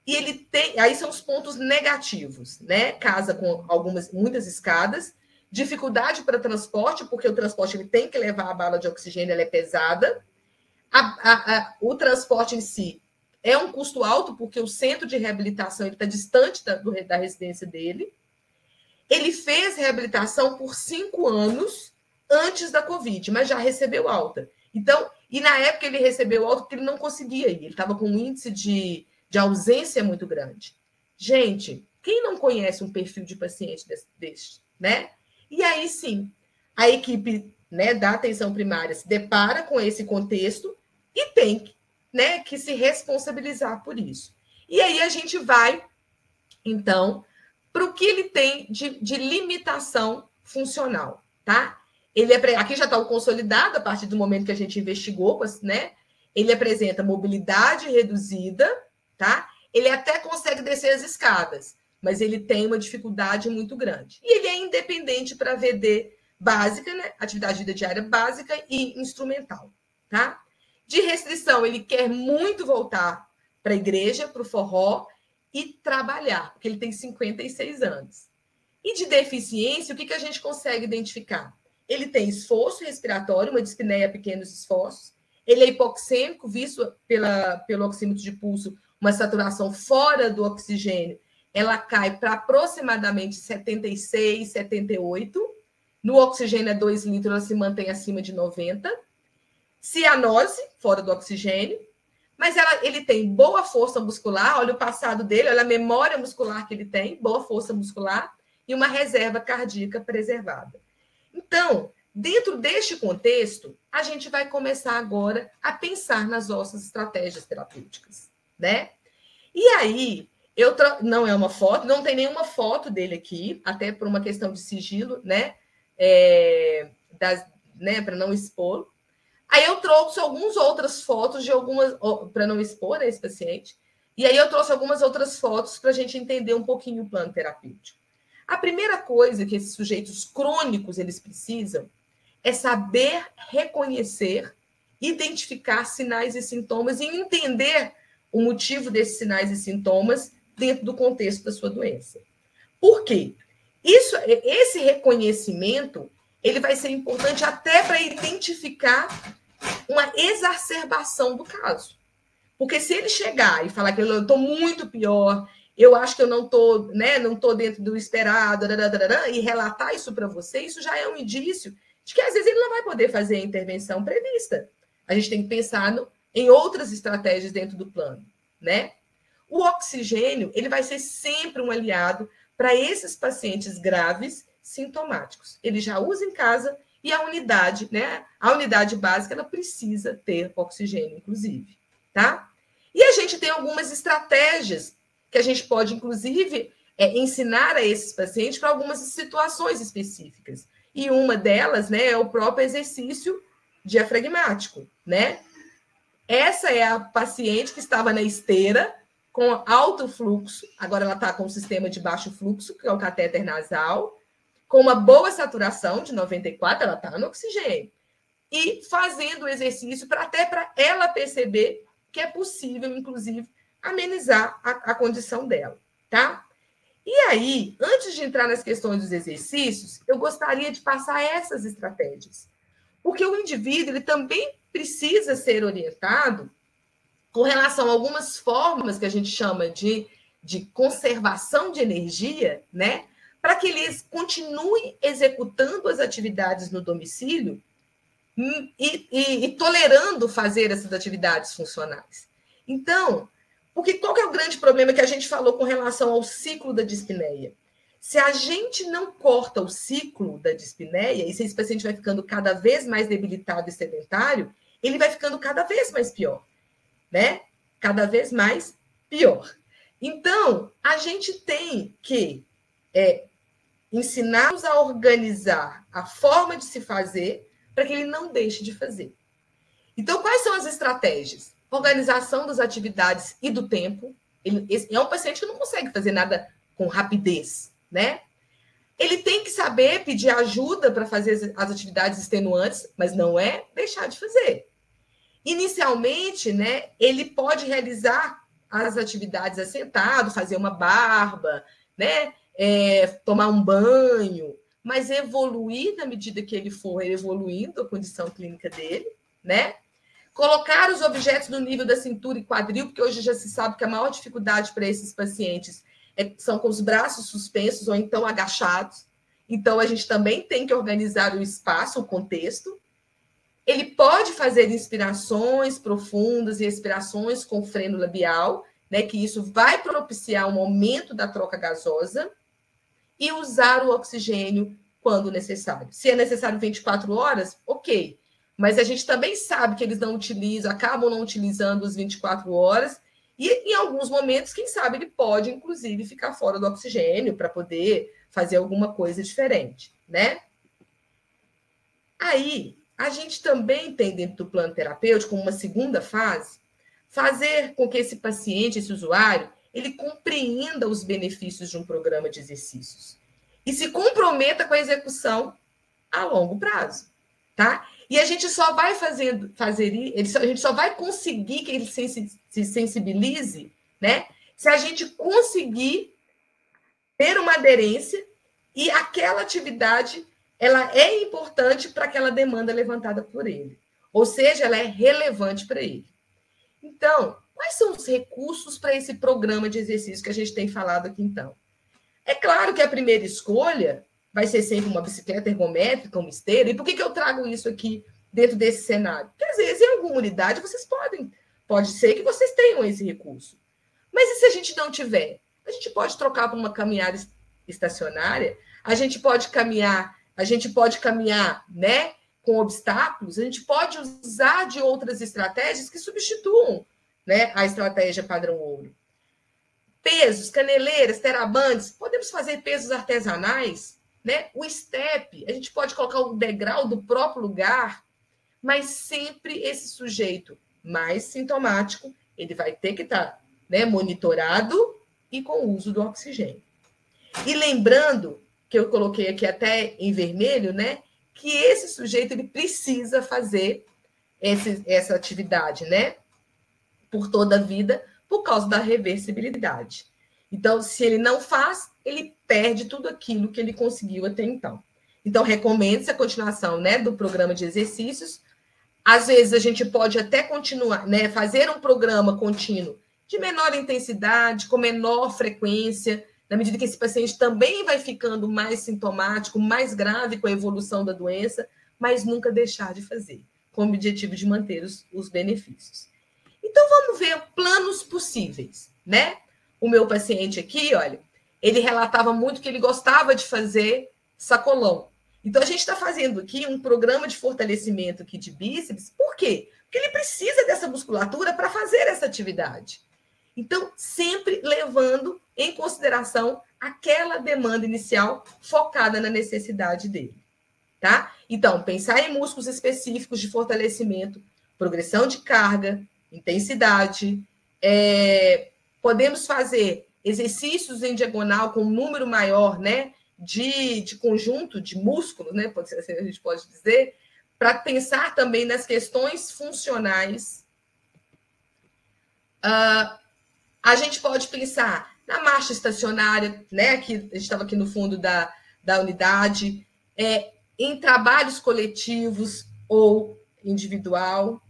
e ele tem, aí são os pontos negativos, né? Casa com muitas escadas, dificuldade para transporte, porque o transporte ele tem que levar a bala de oxigênio, ela é pesada. O transporte em si é um custo alto, porque o centro de reabilitação está distante da residência dele. Ele fez reabilitação por 5 anos antes da Covid, mas já recebeu alta. Então, e na época ele recebeu alta porque ele não conseguia ir, ele estava com um índice de ausência muito grande. Gente, quem não conhece um perfil de paciente deste, né? E aí sim, a equipe, né, da atenção primária se depara com esse contexto e tem, né, que se responsabilizar por isso. E aí a gente vai, então, para o que ele tem de limitação funcional, tá? Aqui já está o consolidado, a partir do momento que a gente investigou, né? Ele apresenta mobilidade reduzida, tá? Ele até consegue descer as escadas, mas ele tem uma dificuldade muito grande. E ele é independente para VD básica, né? Atividade de vida diária básica e instrumental, tá? De restrição, ele quer muito voltar para a igreja, para o forró e trabalhar, porque ele tem 56 anos. E de deficiência, o que a gente consegue identificar? Ele tem esforço respiratório, uma dispneia a pequenos esforços. Ele é hipoxêmico, visto pelo oxímetro de pulso, uma saturação fora do oxigênio. Ela cai para aproximadamente 76, 78. No oxigênio é 2 litros, ela se mantém acima de 90. Cianose, fora do oxigênio. Mas ele tem boa força muscular, olha o passado dele, olha a memória muscular que ele tem, boa força muscular e uma reserva cardíaca preservada. Então, dentro deste contexto, a gente vai começar agora a pensar nas nossas estratégias terapêuticas, né? E aí, não é uma foto, não tem nenhuma foto dele aqui, até por uma questão de sigilo, né? Para não expor. Aí eu trouxe algumas outras fotos para não expor esse paciente. E aí eu trouxe algumas outras fotos para a gente entender um pouquinho o plano terapêutico. A primeira coisa que esses sujeitos crônicos eles precisam é saber reconhecer, identificar sinais e sintomas e entender o motivo desses sinais e sintomas dentro do contexto da sua doença. Por quê? Esse reconhecimento ele vai ser importante até para identificar uma exacerbação do caso. Porque se ele chegar e falar que eu estou muito pior, eu acho que eu não estou, né, não estou dentro do esperado, e relatar isso para você, isso já é um indício de que às vezes ele não vai poder fazer a intervenção prevista. A gente tem que pensar em outras estratégias dentro do plano, né? O oxigênio, ele vai ser sempre um aliado para esses pacientes graves sintomáticos. Ele já usa em casa e a unidade, né? A unidade básica, ela precisa ter oxigênio, inclusive, tá? E a gente tem algumas estratégias que a gente pode, inclusive, ensinar a esses pacientes para algumas situações específicas. E uma delas, né, é o próprio exercício diafragmático, né? Essa é a paciente que estava na esteira com alto fluxo, agora ela está com um sistema de baixo fluxo, que é o catéter nasal, com uma boa saturação de 94, ela está no oxigênio. E fazendo o exercício até para ela perceber que é possível, inclusive, amenizar a condição dela, tá? E aí, antes de entrar nas questões dos exercícios, eu gostaria de passar essas estratégias. Porque o indivíduo ele também precisa ser orientado com relação a algumas formas que a gente chama de conservação de energia, né? Para que eles continuem executando as atividades no domicílio e tolerando fazer essas atividades funcionais. Então, porque qual que é o grande problema que a gente falou com relação ao ciclo da dispneia? Se a gente não corta o ciclo da dispneia, e se esse paciente vai ficando cada vez mais debilitado e sedentário, ele vai ficando cada vez mais pior, né? Cada vez mais pior. Então, a gente tem que ensiná-los a organizar a forma de se fazer para que ele não deixe de fazer. Então, quais são as estratégias? organização das atividades e do tempo. Ele é um paciente que não consegue fazer nada com rapidez, né? Ele tem que saber pedir ajuda para fazer as atividades extenuantes, mas não é deixar de fazer. Inicialmente, né, ele pode realizar as atividades assentado, fazer uma barba, né, tomar um banho, mas evoluir na medida que ele for evoluindo a condição clínica dele, né? Colocar os objetos no nível da cintura e quadril, porque hoje já se sabe que a maior dificuldade para esses pacientes são com os braços suspensos ou então agachados. Então, a gente também tem que organizar o espaço, o contexto. Ele pode fazer inspirações profundas e expirações com freno labial, né, que isso vai propiciar um aumento da troca gasosa, e usar o oxigênio quando necessário. Se é necessário 24 horas, ok. Mas a gente também sabe que eles não utilizam, acabam não utilizando os 24 horas, e em alguns momentos, quem sabe, ele pode, inclusive, ficar fora do oxigênio para poder fazer alguma coisa diferente, né? Aí, a gente também tem dentro do plano terapêutico, uma segunda fase, fazer com que esse paciente, esse usuário, ele compreenda os benefícios de um programa de exercícios e se comprometa com a execução a longo prazo, tá? E a gente só vai a gente só vai conseguir que ele se sensibilize, né? Se a gente conseguir ter uma aderência e aquela atividade ela é importante para aquela demanda levantada por ele. Ou seja, ela é relevante para ele. Então, quais são os recursos para esse programa de exercício que a gente tem falado aqui, então? É claro que a primeira escolha vai ser sempre uma bicicleta ergométrica, uma esteira. E por que eu trago isso aqui dentro desse cenário? Porque, às vezes, em alguma unidade, pode ser que vocês tenham esse recurso. Mas e se a gente não tiver? A gente pode trocar para uma caminhada estacionária, a gente pode caminhar, né, com obstáculos, a gente pode usar de outras estratégias que substituam, né, a estratégia padrão ouro. Pesos, caneleiras, terabandes, podemos fazer pesos artesanais, né? O step, a gente pode colocar o degrau do próprio lugar, mas sempre esse sujeito mais sintomático, ele vai ter que estar, né, monitorado e com o uso do oxigênio. E lembrando, que eu coloquei aqui até em vermelho, né, que esse sujeito ele precisa fazer essa atividade, né, por toda a vida, por causa da reversibilidade. Então, se ele não faz, ele perde tudo aquilo que ele conseguiu até então. Então, recomenda-se a continuação, né, do programa de exercícios. Às vezes, a gente pode até continuar, né, fazer um programa contínuo de menor intensidade, com menor frequência, na medida que esse paciente também vai ficando mais sintomático, mais grave com a evolução da doença, mas nunca deixar de fazer, com o objetivo de manter os benefícios. Então, vamos ver planos possíveis, né? O meu paciente aqui, olha, ele relatava muito que ele gostava de fazer sacolão. Então, a gente está fazendo aqui um programa de fortalecimento aqui de bíceps. Por quê? Porque ele precisa dessa musculatura para fazer essa atividade. Então, sempre levando em consideração aquela demanda inicial focada na necessidade dele, tá? Então, pensar em músculos específicos de fortalecimento, progressão de carga, intensidade, podemos fazer exercícios em diagonal com um número maior, né, de conjunto de músculos, né, a gente pode dizer, para pensar também nas questões funcionais. A gente pode pensar na marcha estacionária, né, aqui, a gente estava aqui no fundo da unidade, em trabalhos coletivos ou individual.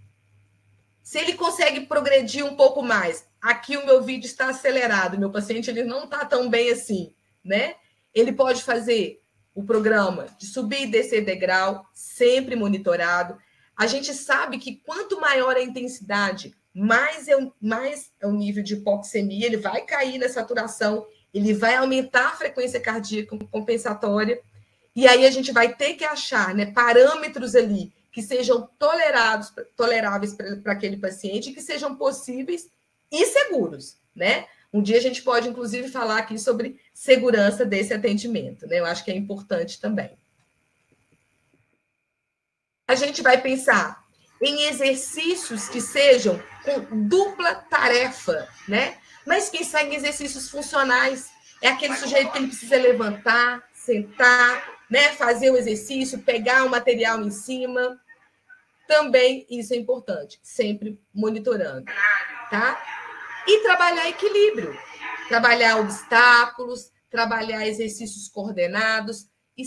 Se ele consegue progredir um pouco mais, aqui o meu vídeo está acelerado, meu paciente ele não está tão bem assim, né? Ele pode fazer o programa de subir e descer degrau, sempre monitorado. A gente sabe que quanto maior a intensidade, mais é o nível de hipoxemia, ele vai cair na saturação, ele vai aumentar a frequência cardíaca compensatória, e aí a gente vai ter que achar, né, parâmetros ali que sejam toleráveis para aquele paciente, que sejam possíveis e seguros, né? Um dia a gente pode, inclusive, falar aqui sobre segurança desse atendimento, né? Eu acho que é importante também. A gente vai pensar em exercícios que sejam com dupla tarefa, né? Mas pensar em exercícios funcionais. É aquele sujeito que ele precisa levantar, sentar, né? Fazer o exercício, pegar o material em cima. Também isso é importante, sempre monitorando, tá? E trabalhar equilíbrio, trabalhar obstáculos, trabalhar exercícios coordenados. E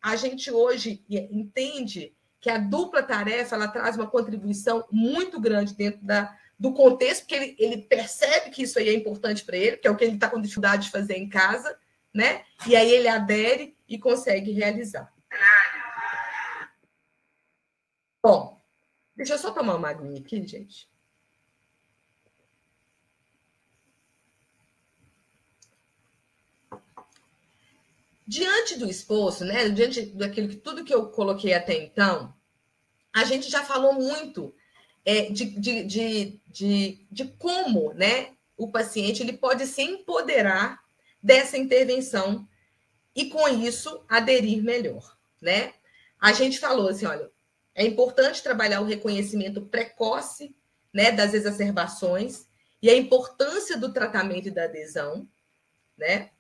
a gente hoje entende que a dupla tarefa ela traz uma contribuição muito grande dentro do contexto, porque ele percebe que isso aí é importante para ele, que é o que ele está com dificuldade de fazer em casa, né? E aí ele adere e consegue realizar. Bom, deixa eu só tomar uma aguinha aqui, gente. Diante do exposto, né? Diante daquilo que tudo que eu coloquei até então, a gente já falou muito de como, né, o paciente ele pode se empoderar dessa intervenção e, com isso, aderir melhor, né? A gente falou assim, olha, é importante trabalhar o reconhecimento precoce, né, das exacerbações e a importância do tratamento e da adesão, né?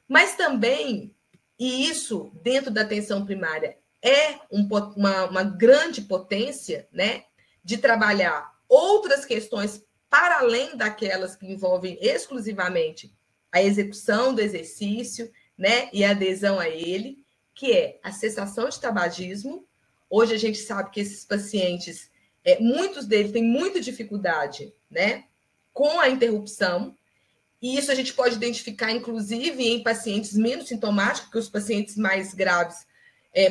Mas também, e isso dentro da atenção primária é uma grande potência, né, de trabalhar outras questões para além daquelas que envolvem exclusivamente a execução do exercício, né, e a adesão a ele, que é a cessação de tabagismo. Hoje a gente sabe que esses pacientes, muitos deles têm muita dificuldade, né, com a interrupção, e isso a gente pode identificar, inclusive, em pacientes menos sintomáticos, porque os pacientes mais graves,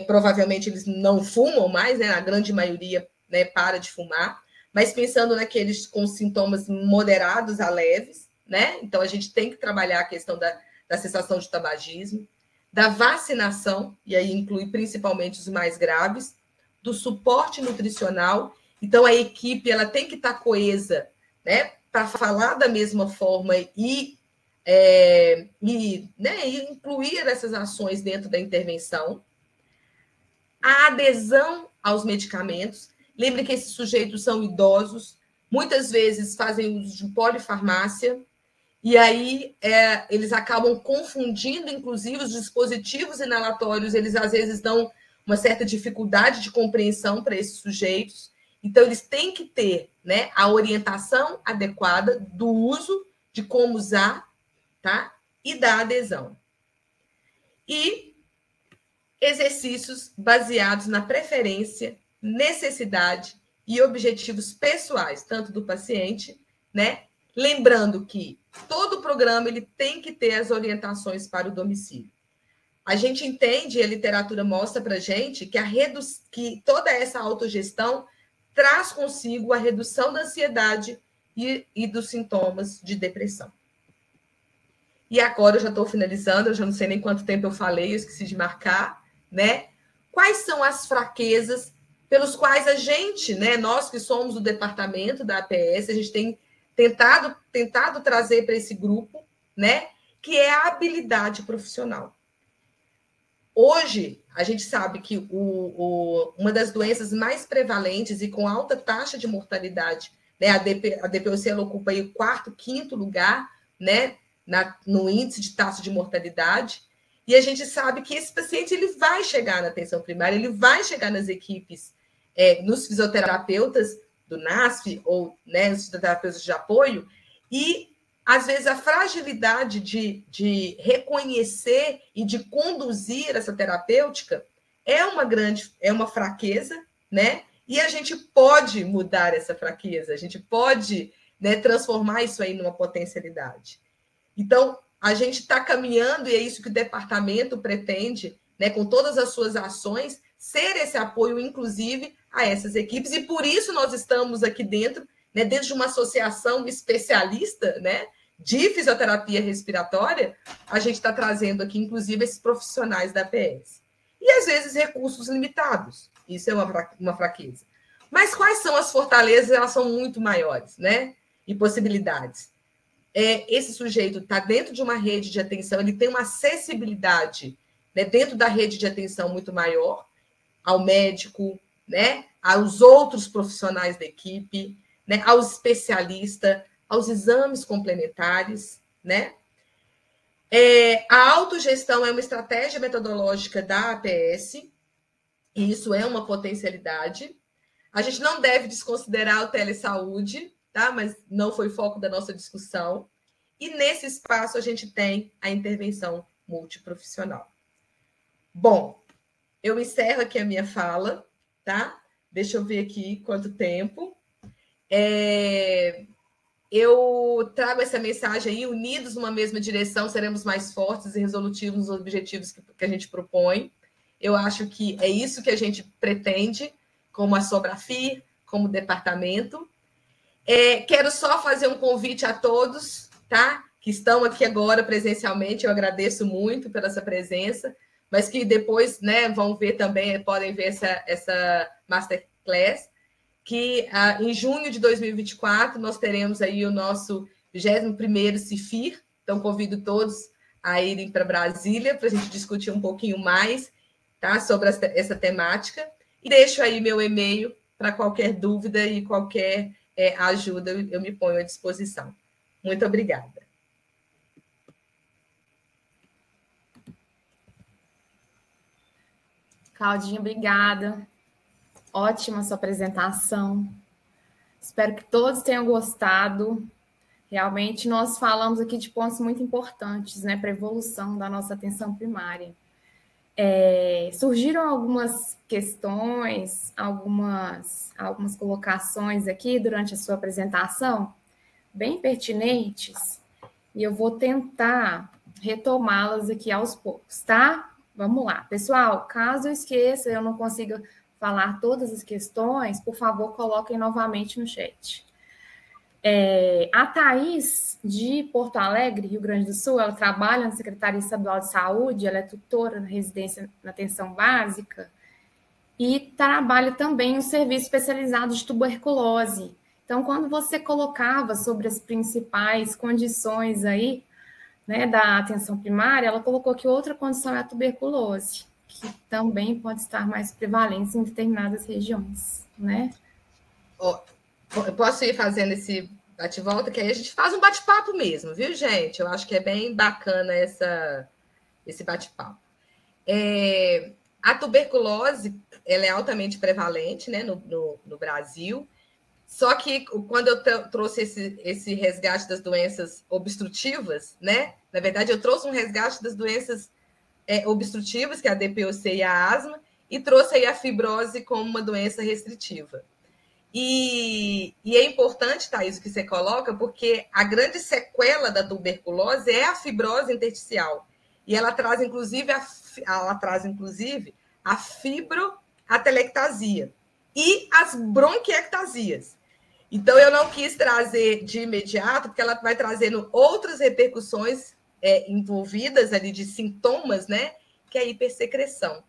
provavelmente eles não fumam mais, né? A grande maioria, né, para de fumar, mas pensando naqueles com sintomas moderados a leves, né? Então a gente tem que trabalhar a questão da cessação de tabagismo, da vacinação, e aí inclui principalmente os mais graves, do suporte nutricional. Então a equipe ela tem que estar coesa, né, para falar da mesma forma e incluir essas ações dentro da intervenção. A adesão aos medicamentos. Lembre que esses sujeitos são idosos, muitas vezes fazem uso de polifarmácia, e aí eles acabam confundindo, inclusive, os dispositivos inalatórios, eles às vezes dão uma certa dificuldade de compreensão para esses sujeitos. Então, eles têm que ter, né, a orientação adequada do uso, de como usar, tá? E da adesão. E exercícios baseados na preferência, necessidade e objetivos pessoais, tanto do paciente, né? Lembrando que todo o programa ele tem que ter as orientações para o domicílio. A gente entende, a literatura mostra para a gente que toda essa autogestão traz consigo a redução da ansiedade e dos sintomas de depressão. E agora eu já estou finalizando, eu já não sei nem quanto tempo eu falei, eu esqueci de marcar, né? Quais são as fraquezas pelos quais a gente, né, nós que somos do departamento da APS, a gente tem tentado trazer para esse grupo, né, que é a habilidade profissional. Hoje, a gente sabe que uma das doenças mais prevalentes e com alta taxa de mortalidade, né, a DPOC ela ocupa aí o 4º, 5º lugar, né, no índice de taxa de mortalidade, e a gente sabe que esse paciente ele vai chegar na atenção primária, ele vai chegar nas equipes, nos fisioterapeutas do NASF, ou, né, os fisioterapeutas de apoio, e às vezes a fragilidade de reconhecer e de conduzir essa terapêutica é uma fraqueza, né? E a gente pode mudar essa fraqueza, a gente pode, né, transformar isso aí numa potencialidade. Então, a gente está caminhando, e é isso que o departamento pretende, né, com todas as suas ações, ser esse apoio, inclusive, a essas equipes, e por isso nós estamos aqui dentro, né, dentro de uma associação especialista, né, de fisioterapia respiratória, a gente está trazendo aqui, inclusive, esses profissionais da APS. E, às vezes, recursos limitados. Isso é uma fraqueza. Mas quais são as fortalezas? Elas são muito maiores, né? E possibilidades. Esse sujeito está dentro de uma rede de atenção, ele tem uma acessibilidade, né, dentro da rede de atenção muito maior ao médico, né? aos outros profissionais da equipe, né, aos especialistas, aos exames complementares, né? A autogestão é uma estratégia metodológica da APS, e isso é uma potencialidade. A gente não deve desconsiderar o telesaúde, tá? Mas não foi foco da nossa discussão. E nesse espaço a gente tem a intervenção multiprofissional. Bom, eu encerro aqui a minha fala, tá? Deixa eu ver aqui quanto tempo. Eu trago essa mensagem aí, unidos numa mesma direção, seremos mais fortes e resolutivos nos objetivos que a gente propõe. Eu acho que é isso que a gente pretende, como a Sobrafir, como departamento. Quero só fazer um convite a todos, tá? Que estão aqui agora presencialmente, eu agradeço muito pela essa presença, mas que depois, né, vão ver também, podem ver essa masterclass, que em junho de 2024 nós teremos aí o nosso 21º CIFIR, então convido todos a irem para Brasília para a gente discutir um pouquinho mais, tá, sobre essa temática, e deixo aí meu e-mail para qualquer dúvida e qualquer ajuda, eu me ponho à disposição. Muito obrigada. Claudinha, obrigada. Ótima sua apresentação. Espero que todos tenham gostado. Realmente, nós falamos aqui de pontos muito importantes, né, para a evolução da nossa atenção primária. Surgiram algumas questões, algumas colocações aqui durante a sua apresentação, bem pertinentes, e eu vou tentar retomá-las aqui aos poucos, tá? Vamos lá. Pessoal, caso eu esqueça, eu não consiga falar todas as questões, por favor, coloquem novamente no chat. A Thaís, de Porto Alegre, Rio Grande do Sul, ela trabalha na Secretaria Estadual de Saúde, ela é tutora na residência na atenção básica e trabalha também no serviço especializado de tuberculose. Então, quando você colocava sobre as principais condições aí, né, da atenção primária, ela colocou que outra condição é a tuberculose, que também pode estar mais prevalente em determinadas regiões, né? Eu posso ir fazendo esse bate-volta, que aí a gente faz um bate-papo mesmo, viu, gente? Eu acho que é bem bacana esse bate-papo. A tuberculose, ela é altamente prevalente, né, no Brasil, só que quando eu trouxe esse resgate das doenças obstrutivas, né, na verdade eu trouxe um resgate das doenças obstrutivas, que é a DPOC e a asma, e trouxe aí a fibrose como uma doença restritiva. E é importante, Thaís, o que você coloca, porque a grande sequela da tuberculose é a fibrose intersticial. E ela traz, inclusive, a fibroatelectasia e as bronquiectasias. Então, eu não quis trazer de imediato, porque ela vai trazendo outras repercussões envolvidas ali de sintomas, né? Que é a hipersecreção,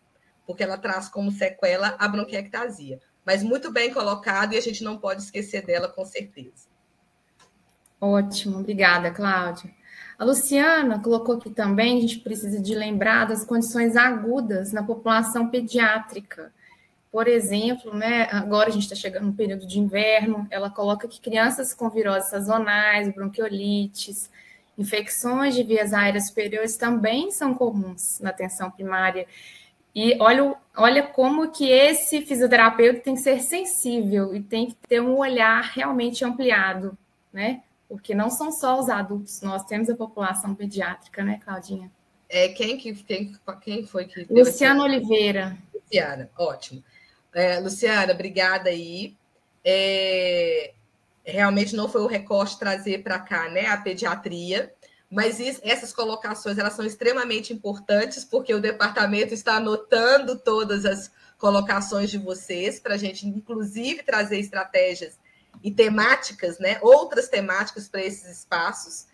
porque ela traz como sequela a bronquiectasia. Mas muito bem colocado e a gente não pode esquecer dela, com certeza. Ótimo, obrigada, Cláudia. A Luciana colocou aqui também, a gente precisa de lembrar das condições agudas na população pediátrica. Por exemplo, né, agora a gente está chegando no período de inverno, ela coloca que crianças com viroses sazonais, bronquiolites, infecções de vias aéreas superiores também são comuns na atenção primária. E olha como que esse fisioterapeuta tem que ser sensível e tem que ter um olhar realmente ampliado, né? Porque não são só os adultos, nós temos a população pediátrica, né, Claudinha? Quem foi que deu Luciana Oliveira. Luciana, ótimo. Luciana, obrigada aí. Realmente não foi o recorte trazer para cá, né, a pediatria, mas essas colocações elas são extremamente importantes, porque o departamento está anotando todas as colocações de vocês, para a gente, inclusive, trazer estratégias e temáticas, né, outras temáticas para esses espaços,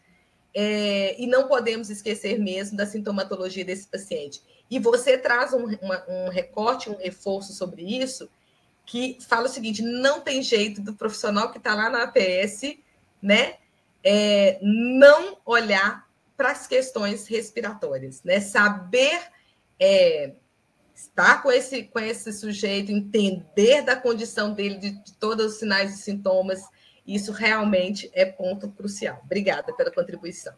e não podemos esquecer mesmo da sintomatologia desse paciente. E você traz um recorte, um reforço sobre isso, que fala o seguinte: não tem jeito do profissional que está lá na APS, né, não olhar para as questões respiratórias, né? Saber estar com esse sujeito, entender da condição dele, de todos os sinais e sintomas, isso realmente é ponto crucial. Obrigada pela contribuição.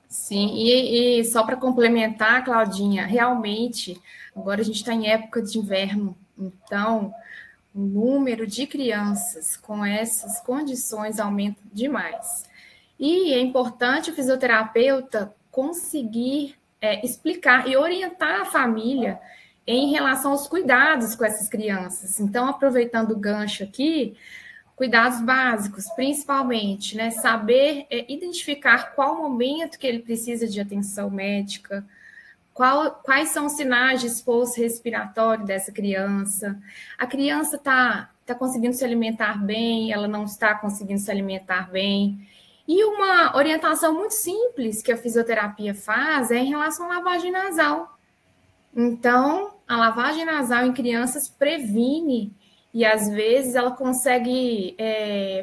Sim, e só para complementar, Claudinha, realmente, agora a gente está em época de inverno, então o número de crianças com essas condições aumenta demais. E é importante o fisioterapeuta conseguir explicar e orientar a família em relação aos cuidados com essas crianças. Então, aproveitando o gancho aqui, cuidados básicos, principalmente, né? Saber identificar qual momento que ele precisa de atenção médica, quais são os sinais de esforço respiratório dessa criança. A criança está conseguindo se alimentar bem, ela não está conseguindo se alimentar bem. E uma orientação muito simples que a fisioterapia faz é em relação à lavagem nasal. Então, a lavagem nasal em crianças previne e, às vezes, ela consegue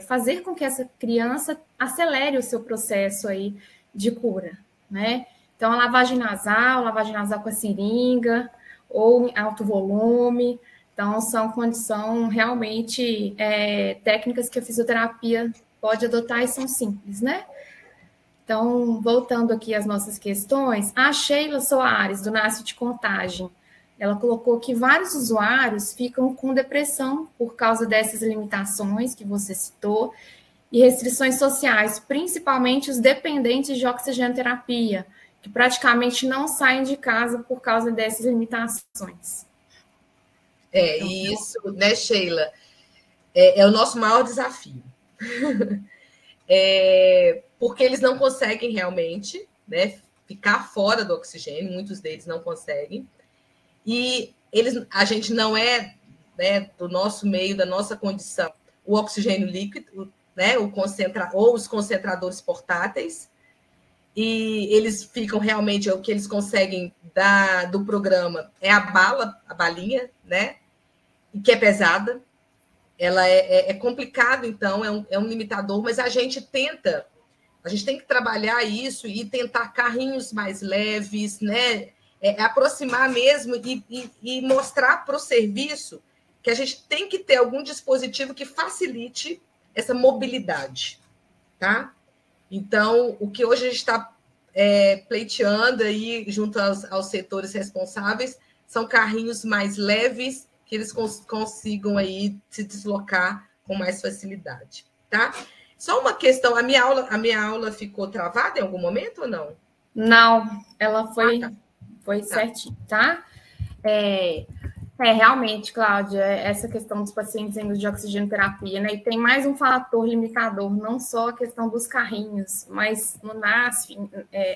fazer com que essa criança acelere o seu processo aí de cura, né? Então, a lavagem nasal com a seringa ou em alto volume. Então, são realmente técnicas que a fisioterapia pode adotar e são simples, né? Então, voltando aqui às nossas questões, a Sheila Soares, do Nasce de Contagem, ela colocou que vários usuários ficam com depressão por causa dessas limitações que você citou e restrições sociais, principalmente os dependentes de oxigenoterapia, que praticamente não saem de casa por causa dessas limitações. E isso, né, Sheila, é o nosso maior desafio. Porque eles não conseguem realmente, né, ficar fora do oxigênio, muitos deles não conseguem, e a gente não é, né, do nosso meio, da nossa condição, o oxigênio líquido, né, ou os concentradores portáteis, e eles ficam realmente, o que eles conseguem do programa é a balinha, né, que é pesada, ela é complicado, então, é um limitador, mas a gente tem que trabalhar isso e tentar carrinhos mais leves, né? Aproximar mesmo e mostrar para o serviço que a gente tem que ter algum dispositivo que facilite essa mobilidade, tá? Então, o que hoje a gente está pleiteando aí junto aos setores responsáveis são carrinhos mais leves que eles consigam aí se deslocar com mais facilidade, tá? Só uma questão, a minha aula ficou travada em algum momento ou não? Não, ela foi certinho, tá? Realmente, Cláudia, essa questão dos pacientes indo de oxigenoterapia, né? E tem mais um fator limitador, não só a questão dos carrinhos, mas no NASF,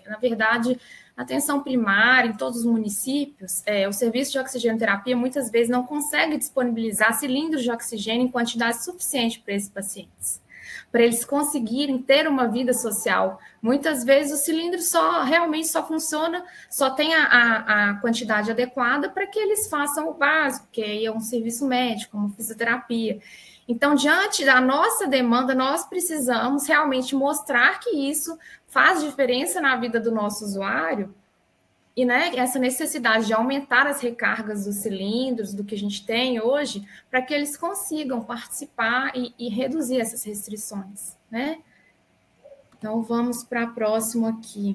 na verdade, na atenção primária, em todos os municípios, o serviço de oxigenoterapia muitas vezes não consegue disponibilizar cilindros de oxigênio em quantidade suficiente para esses pacientes, para eles conseguirem ter uma vida social. Muitas vezes o cilindro realmente só funciona, só tem a quantidade adequada para que eles façam o básico, que aí é um serviço médico, como fisioterapia. Então, diante da nossa demanda, nós precisamos realmente mostrar que isso faz diferença na vida do nosso usuário, e, né, essa necessidade de aumentar as recargas dos cilindros, do que a gente tem hoje, para que eles consigam participar e reduzir essas restrições, né? Então, vamos para a próxima aqui.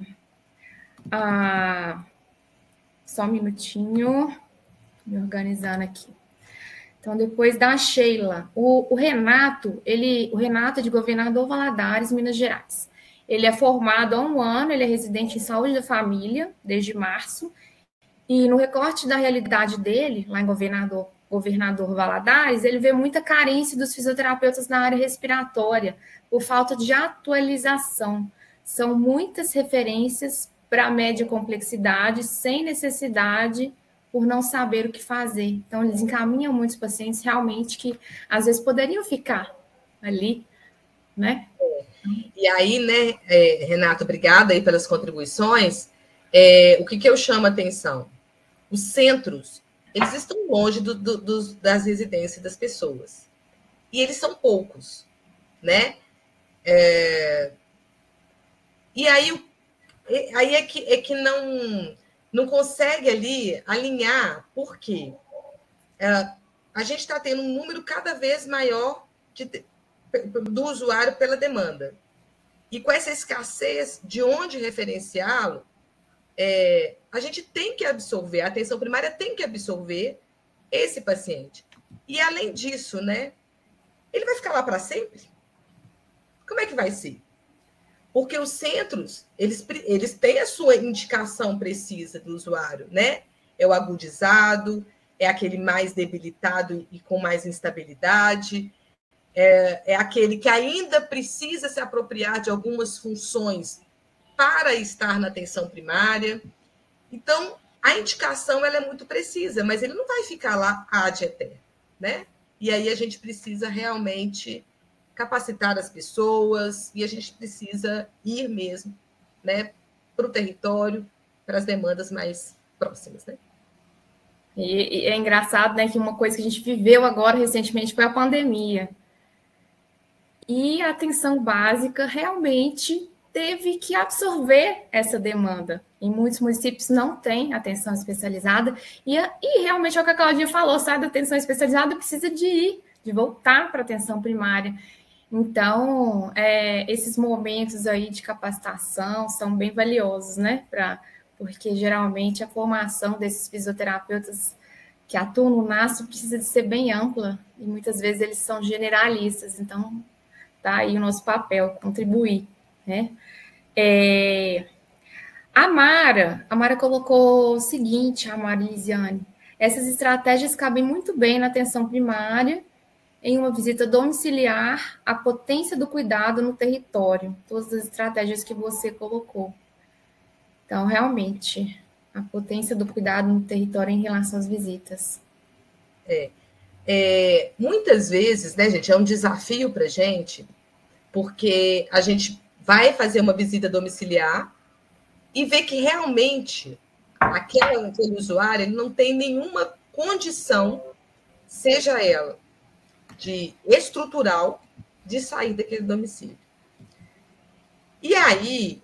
Só um minutinho, me organizando aqui. Então, depois da Sheila, o Renato, o Renato é de Governador Valadares, Minas Gerais. Ele é formado há 1 ano, ele é residente em saúde da família, desde março, e no recorte da realidade dele, lá em Governador Valadares, ele vê muita carência dos fisioterapeutas na área respiratória, por falta de atualização. São muitas referências para média complexidade, sem necessidade, por não saber o que fazer. Então, eles encaminham muitos pacientes realmente que, às vezes, poderiam ficar ali, né? E aí, né, Renato, obrigada aí pelas contribuições. O que eu chamo a atenção? Os centros, eles estão longe das residências das pessoas. E eles são poucos, né? E aí é que não... não consegue ali alinhar, por quê? A gente está tendo um número cada vez maior do usuário pela demanda. E com essa escassez de onde referenciá-lo, a gente tem que absorver, a atenção primária tem que absorver esse paciente. E, além disso, né, ele vai ficar lá para sempre? Como é que vai ser? Porque os centros, eles têm a sua indicação precisa do usuário, né? É o agudizado, é aquele mais debilitado e com mais instabilidade, é aquele que ainda precisa se apropriar de algumas funções para estar na atenção primária. Então, a indicação ela é muito precisa, mas ele não vai ficar lá ad eterno, né? E aí a gente precisa realmente capacitar as pessoas e a gente precisa ir mesmo, né, para o território, para as demandas mais próximas, né? E é engraçado, né, que uma coisa que a gente viveu agora recentemente foi a pandemia. E a atenção básica realmente teve que absorver essa demanda. Em muitos municípios não tem atenção especializada, e realmente é o que a Claudinha falou, sai da atenção especializada, precisa de voltar para a atenção primária. Então, esses momentos aí de capacitação são bem valiosos, né? Porque geralmente a formação desses fisioterapeutas que atuam no NASF precisa de ser bem ampla, e muitas vezes eles são generalistas, então tá aí o nosso papel, contribuir, né? A Mara colocou o seguinte, a Marilisiane, essas estratégias cabem muito bem na atenção primária, em uma visita domiciliar, a potência do cuidado no território, todas as estratégias que você colocou. Então, realmente, a potência do cuidado no território em relação às visitas. Muitas vezes, né, gente, é um desafio para a gente, porque a gente vai fazer uma visita domiciliar e vê que realmente aquele usuário ele não tem nenhuma condição, seja ela de estrutural, de sair daquele domicílio. E aí,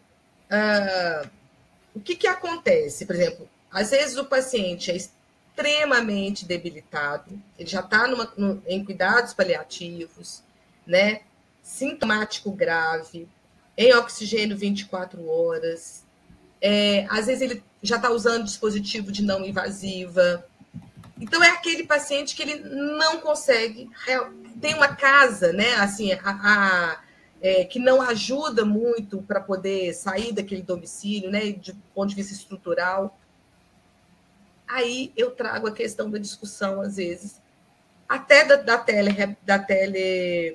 o que acontece? Por exemplo, às vezes o paciente é extremamente debilitado, ele já está em cuidados paliativos, né? Sintomático grave, em oxigênio 24 horas. Às vezes ele já está usando dispositivo de não invasiva. Então, é aquele paciente que ele não consegue, tem uma casa, né? Assim, que não ajuda muito para poder sair daquele domicílio, né? De ponto de vista estrutural. Aí eu trago a questão da discussão, às vezes, até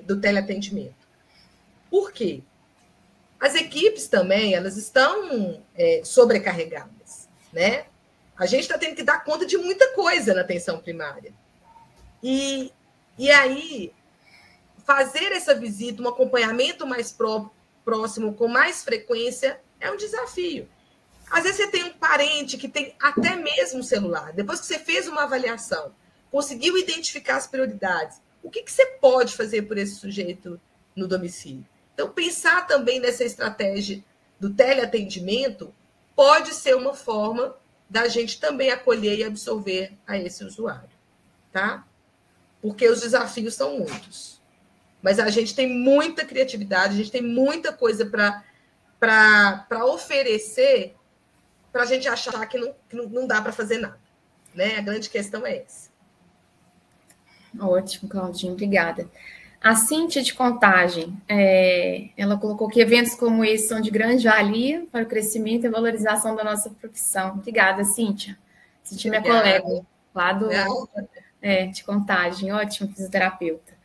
do teleatendimento. Por quê? As equipes também, elas estão sobrecarregadas, né? A gente está tendo que dar conta de muita coisa na atenção primária. E aí, fazer essa visita, um acompanhamento mais próximo, com mais frequência, é um desafio. Às vezes você tem um parente que tem até mesmo celular. Depois que você fez uma avaliação, conseguiu identificar as prioridades, o que você pode fazer por esse sujeito no domicílio? Então, pensar também nessa estratégia do teleatendimento pode ser uma forma da gente também acolher e absorver a esse usuário, tá? Porque os desafios são muitos. Mas a gente tem muita criatividade, a gente tem muita coisa para oferecer, para a gente achar que não dá para fazer nada, né? A grande questão é essa. Ótimo, Claudinha, obrigada. A Cíntia de Contagem, ela colocou que eventos como esse são de grande valia para o crescimento e valorização da nossa profissão. Obrigada, Cíntia. Cíntia é minha colega lá de Contagem, ótimo fisioterapeuta.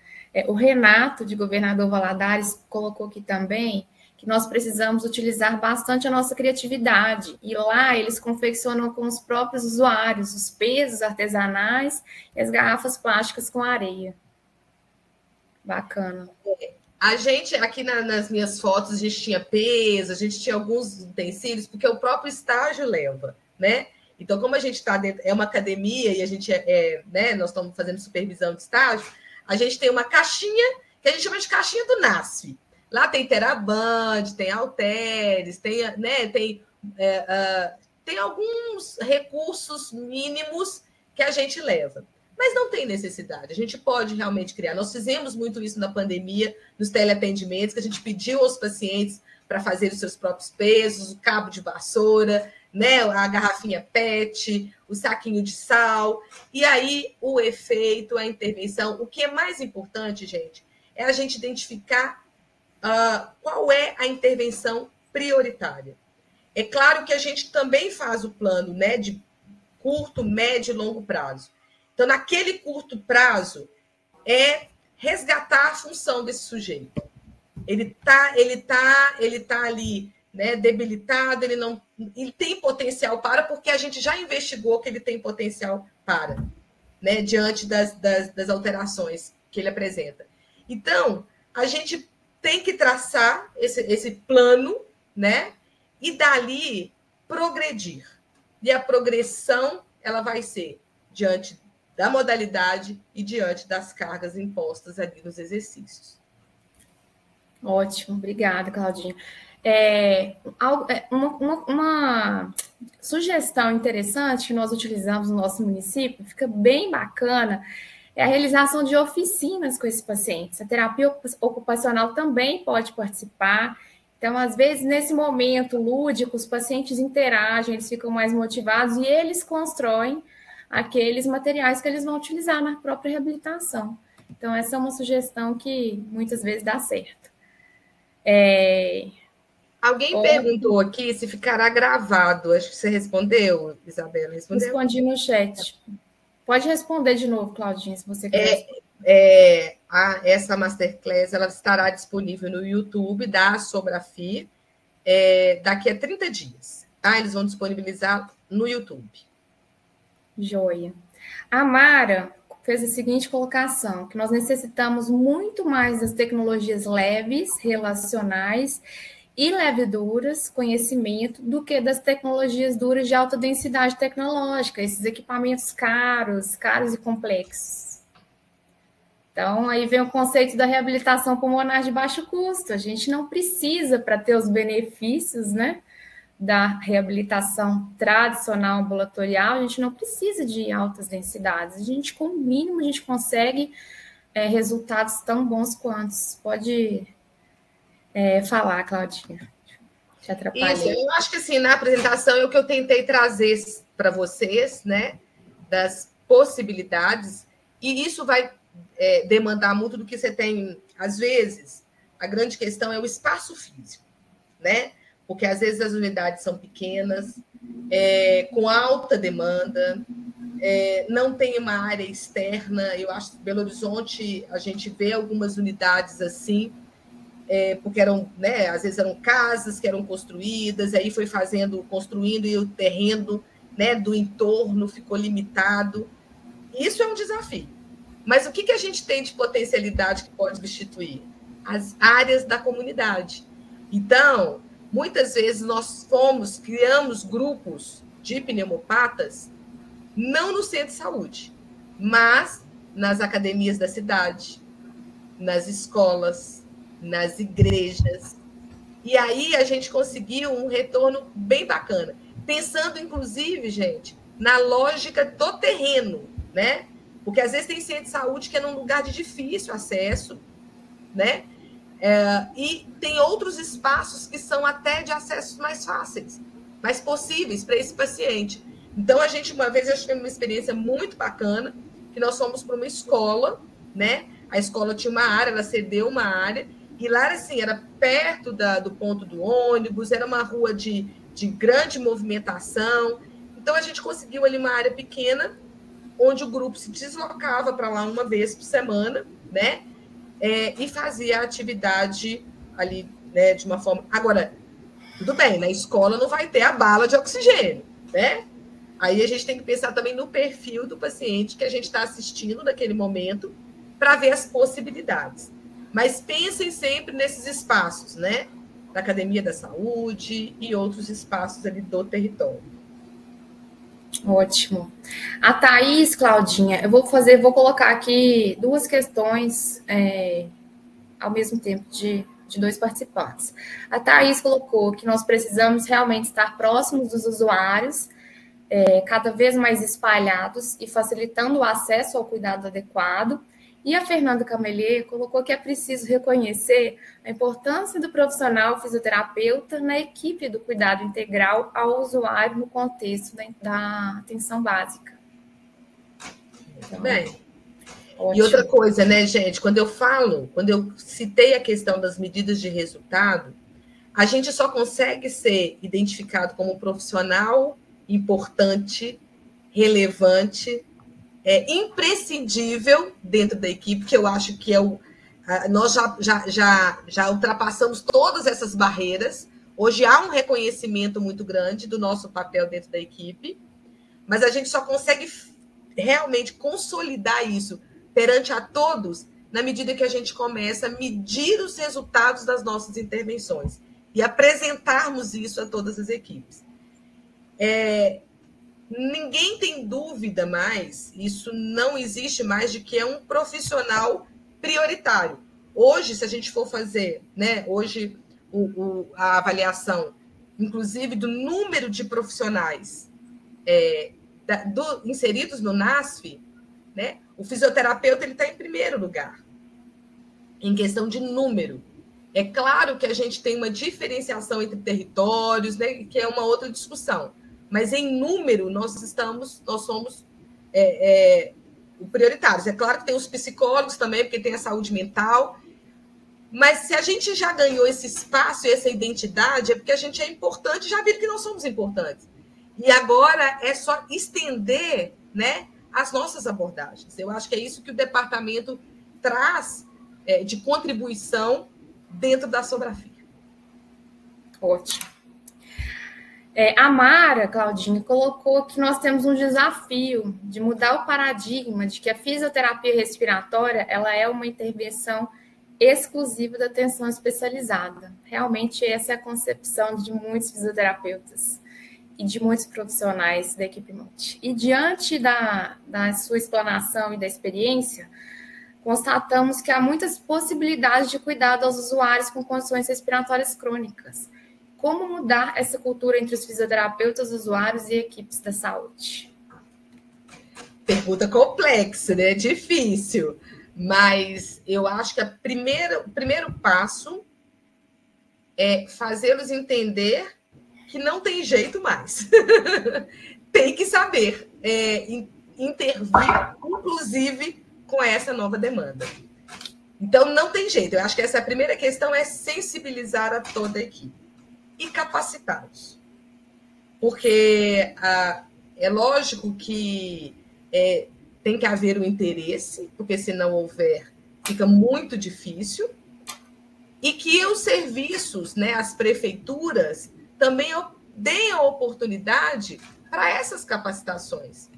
O Renato, de Governador Valadares, colocou aqui também que nós precisamos utilizar bastante a nossa criatividade. E lá eles confeccionam com os próprios usuários os pesos artesanais e as garrafas plásticas com areia. Bacana. A gente, aqui nas minhas fotos, a gente tinha peso, a gente tinha alguns utensílios, porque o próprio estágio leva, né? Então, como a gente está dentro, é uma academia e a gente né, nós estamos fazendo supervisão de estágio, a gente tem uma caixinha que a gente chama de caixinha do NASF. Lá tem Teraband, tem halteres, tem tem alguns recursos mínimos que a gente leva. Mas não tem necessidade, a gente pode realmente criar. Nós fizemos muito isso na pandemia, nos teleatendimentos, que a gente pediu aos pacientes para fazer os seus próprios pesos, o cabo de vassoura, né, a garrafinha PET, o saquinho de sal, e aí o efeito, a intervenção. O que é mais importante, gente, é a gente identificar qual é a intervenção prioritária. É claro que a gente também faz o plano, né, de curto, médio e longo prazo. Então, naquele curto prazo, é resgatar a função desse sujeito. Ele tá ali, né, debilitado, ele tem potencial para, porque a gente já investigou que ele tem potencial para, né, diante das alterações que ele apresenta. Então, a gente tem que traçar esse plano, né, e dali progredir. E a progressão, ela vai ser diante da modalidade e diante das cargas impostas ali nos exercícios. Ótimo, obrigada, Claudinha. Uma sugestão interessante que nós utilizamos no nosso município, fica bem bacana, é a realização de oficinas com esses pacientes. A terapia ocupacional também pode participar. Então, às vezes, nesse momento lúdico, os pacientes interagem, eles ficam mais motivados e eles constroem aqueles materiais que eles vão utilizar na própria reabilitação. Então, essa é uma sugestão que muitas vezes dá certo. Alguém perguntou aqui se ficará gravado. Acho que você respondeu, Isabela. Respondeu? Respondi no chat. Pode responder de novo, Claudinha, se você quiser. Essa Masterclass ela estará disponível no YouTube da Sobrafi daqui a 30 dias. Tá? Eles vão disponibilizar no YouTube. Joia. A Mara fez a seguinte colocação, que nós necessitamos muito mais das tecnologias leves, relacionais e leve-duras, conhecimento, do que das tecnologias duras de alta densidade tecnológica, esses equipamentos caros e complexos. Então, aí vem o conceito da reabilitação pulmonar de baixo custo. A gente não precisa, para ter os benefícios, né, da reabilitação tradicional ambulatorial, a gente não precisa de altas densidades. A gente, com o mínimo, a gente consegue resultados tão bons quanto. Pode falar, Claudinha. Te atrapalhei. Isso, eu acho que assim, na apresentação é o que eu tentei trazer para vocês, né, das possibilidades, e isso vai demandar muito do que você tem. Às vezes, a grande questão é o espaço físico, né? Porque às vezes as unidades são pequenas, com alta demanda, não tem uma área externa. Eu acho que em Belo Horizonte a gente vê algumas unidades assim, porque eram, né, às vezes eram casas que eram construídas, aí foi construindo e o terreno, né, do entorno ficou limitado. Isso é um desafio. Mas o que a gente tem de potencialidade que pode substituir? As áreas da comunidade. Então, muitas vezes nós criamos grupos de pneumopatas, não no centro de saúde, mas nas academias da cidade, nas escolas, nas igrejas. E aí a gente conseguiu um retorno bem bacana. Pensando, inclusive, gente, na lógica do terreno, né? Porque às vezes tem centro de saúde que é num lugar de difícil acesso, né? E tem outros espaços que são até de acessos mais fáceis, mais possíveis para esse paciente. Então, a gente, uma vez, eu tive uma experiência muito bacana, que nós fomos para uma escola, né? A escola tinha uma área, ela cedeu uma área, e lá, assim, era perto do ponto do ônibus, era uma rua de grande movimentação. Então, a gente conseguiu ali uma área pequena, onde o grupo se deslocava para lá uma vez por semana, né? E fazia a atividade ali, né, de uma forma... Agora, tudo bem, na escola não vai ter a bala de oxigênio, né? Aí a gente tem que pensar também no perfil do paciente que a gente está assistindo naquele momento para ver as possibilidades. Mas pensem sempre nesses espaços, né? Da Academia da Saúde e outros espaços ali do território. Ótimo. A Thaís, Claudinha, eu vou colocar aqui duas questões ao mesmo tempo de 2 participantes. A Thaís colocou que nós precisamos realmente estar próximos dos usuários, cada vez mais espalhados e facilitando o acesso ao cuidado adequado. E a Fernanda Camelier colocou que é preciso reconhecer a importância do profissional fisioterapeuta na equipe do cuidado integral ao usuário no contexto da atenção básica. Então, bem, ótimo. E outra coisa, né, gente, quando eu citei a questão das medidas de resultado, a gente só consegue ser identificado como profissional importante, relevante, imprescindível dentro da equipe, que eu acho que nós já ultrapassamos todas essas barreiras. Hoje há um reconhecimento muito grande do nosso papel dentro da equipe, mas a gente só consegue realmente consolidar isso perante a todos na medida que a gente começa a medir os resultados das nossas intervenções e apresentarmos isso a todas as equipes. Ninguém tem dúvida mais, isso não existe mais, de que é um profissional prioritário. Hoje, se a gente for fazer, né, hoje a avaliação, inclusive do número de profissionais inseridos no NASF, né, o fisioterapeuta está em primeiro lugar, em questão de número. É claro que a gente tem uma diferenciação entre territórios, né, que é uma outra discussão. Mas, em número, nós somos prioritários. É claro que tem os psicólogos também, porque tem a saúde mental. Mas, se a gente já ganhou esse espaço e essa identidade, é porque a gente é importante, já viram que nós somos importantes. E agora é só estender, né, as nossas abordagens. Eu acho que é isso que o departamento traz de contribuição dentro da Sobrafia. Ótimo. A Mara, Claudinha, colocou que nós temos um desafio de mudar o paradigma de que a fisioterapia respiratória ela é uma intervenção exclusiva da atenção especializada. Realmente, essa é a concepção de muitos fisioterapeutas e de muitos profissionais da equipe multi. E diante da sua explanação e da experiência, constatamos que há muitas possibilidades de cuidado aos usuários com condições respiratórias crônicas. Como mudar essa cultura entre os fisioterapeutas, usuários e equipes da saúde? Pergunta complexa, né? Difícil. Mas eu acho que o primeiro passo é fazê-los entender que não tem jeito mais. Tem que saber intervir, inclusive, com essa nova demanda. Então, não tem jeito. Eu acho que essa primeira questão é sensibilizar a toda a equipe e capacitá-los. Porque é lógico que tem que haver um interesse, porque se não houver, fica muito difícil, e que os serviços, né, as prefeituras, também deem a oportunidade para essas capacitações.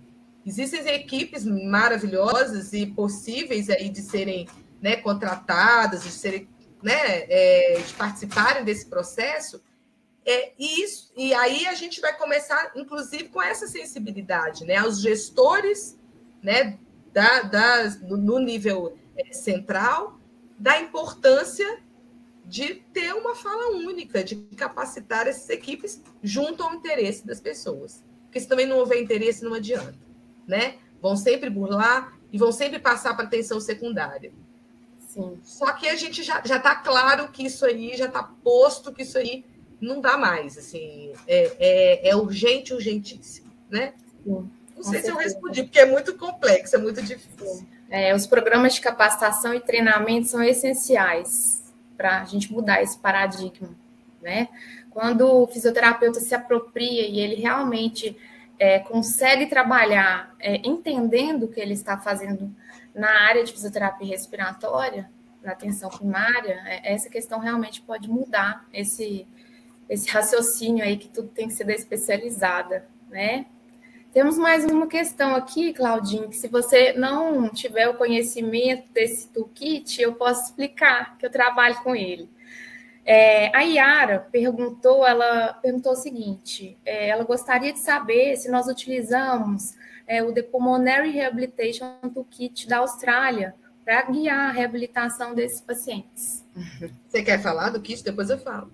Existem equipes maravilhosas e possíveis aí de serem, né, contratadas, de serem, né, de participarem desse processo. E aí a gente vai começar, inclusive, com essa sensibilidade, né, aos gestores, né, no nível central, da importância de ter uma fala única, de capacitar essas equipes junto ao interesse das pessoas. Porque se também não houver interesse, não adianta, né? Vão sempre burlar e vão sempre passar para atenção secundária. Sim. Só que a gente já está claro que isso aí, já está posto que isso aí não dá mais. Assim, é urgente, urgentíssimo, né? Sim, não sei se eu respondi, porque é muito complexo, é muito difícil. Os programas de capacitação e treinamento são essenciais para a gente mudar esse paradigma, né? Quando o fisioterapeuta se apropria e ele realmente consegue trabalhar entendendo o que ele está fazendo na área de fisioterapia respiratória, na atenção primária, essa questão realmente pode mudar esse raciocínio aí que tudo tem que ser especializada, né? Temos mais uma questão aqui, Claudinho, que se você não tiver o conhecimento desse toolkit, eu posso explicar, que eu trabalho com ele. A Yara perguntou o seguinte, ela gostaria de saber se nós utilizamos o The Pulmonary Rehabilitation Toolkit da Austrália para guiar a reabilitação desses pacientes. Você quer falar do kit? Depois eu falo.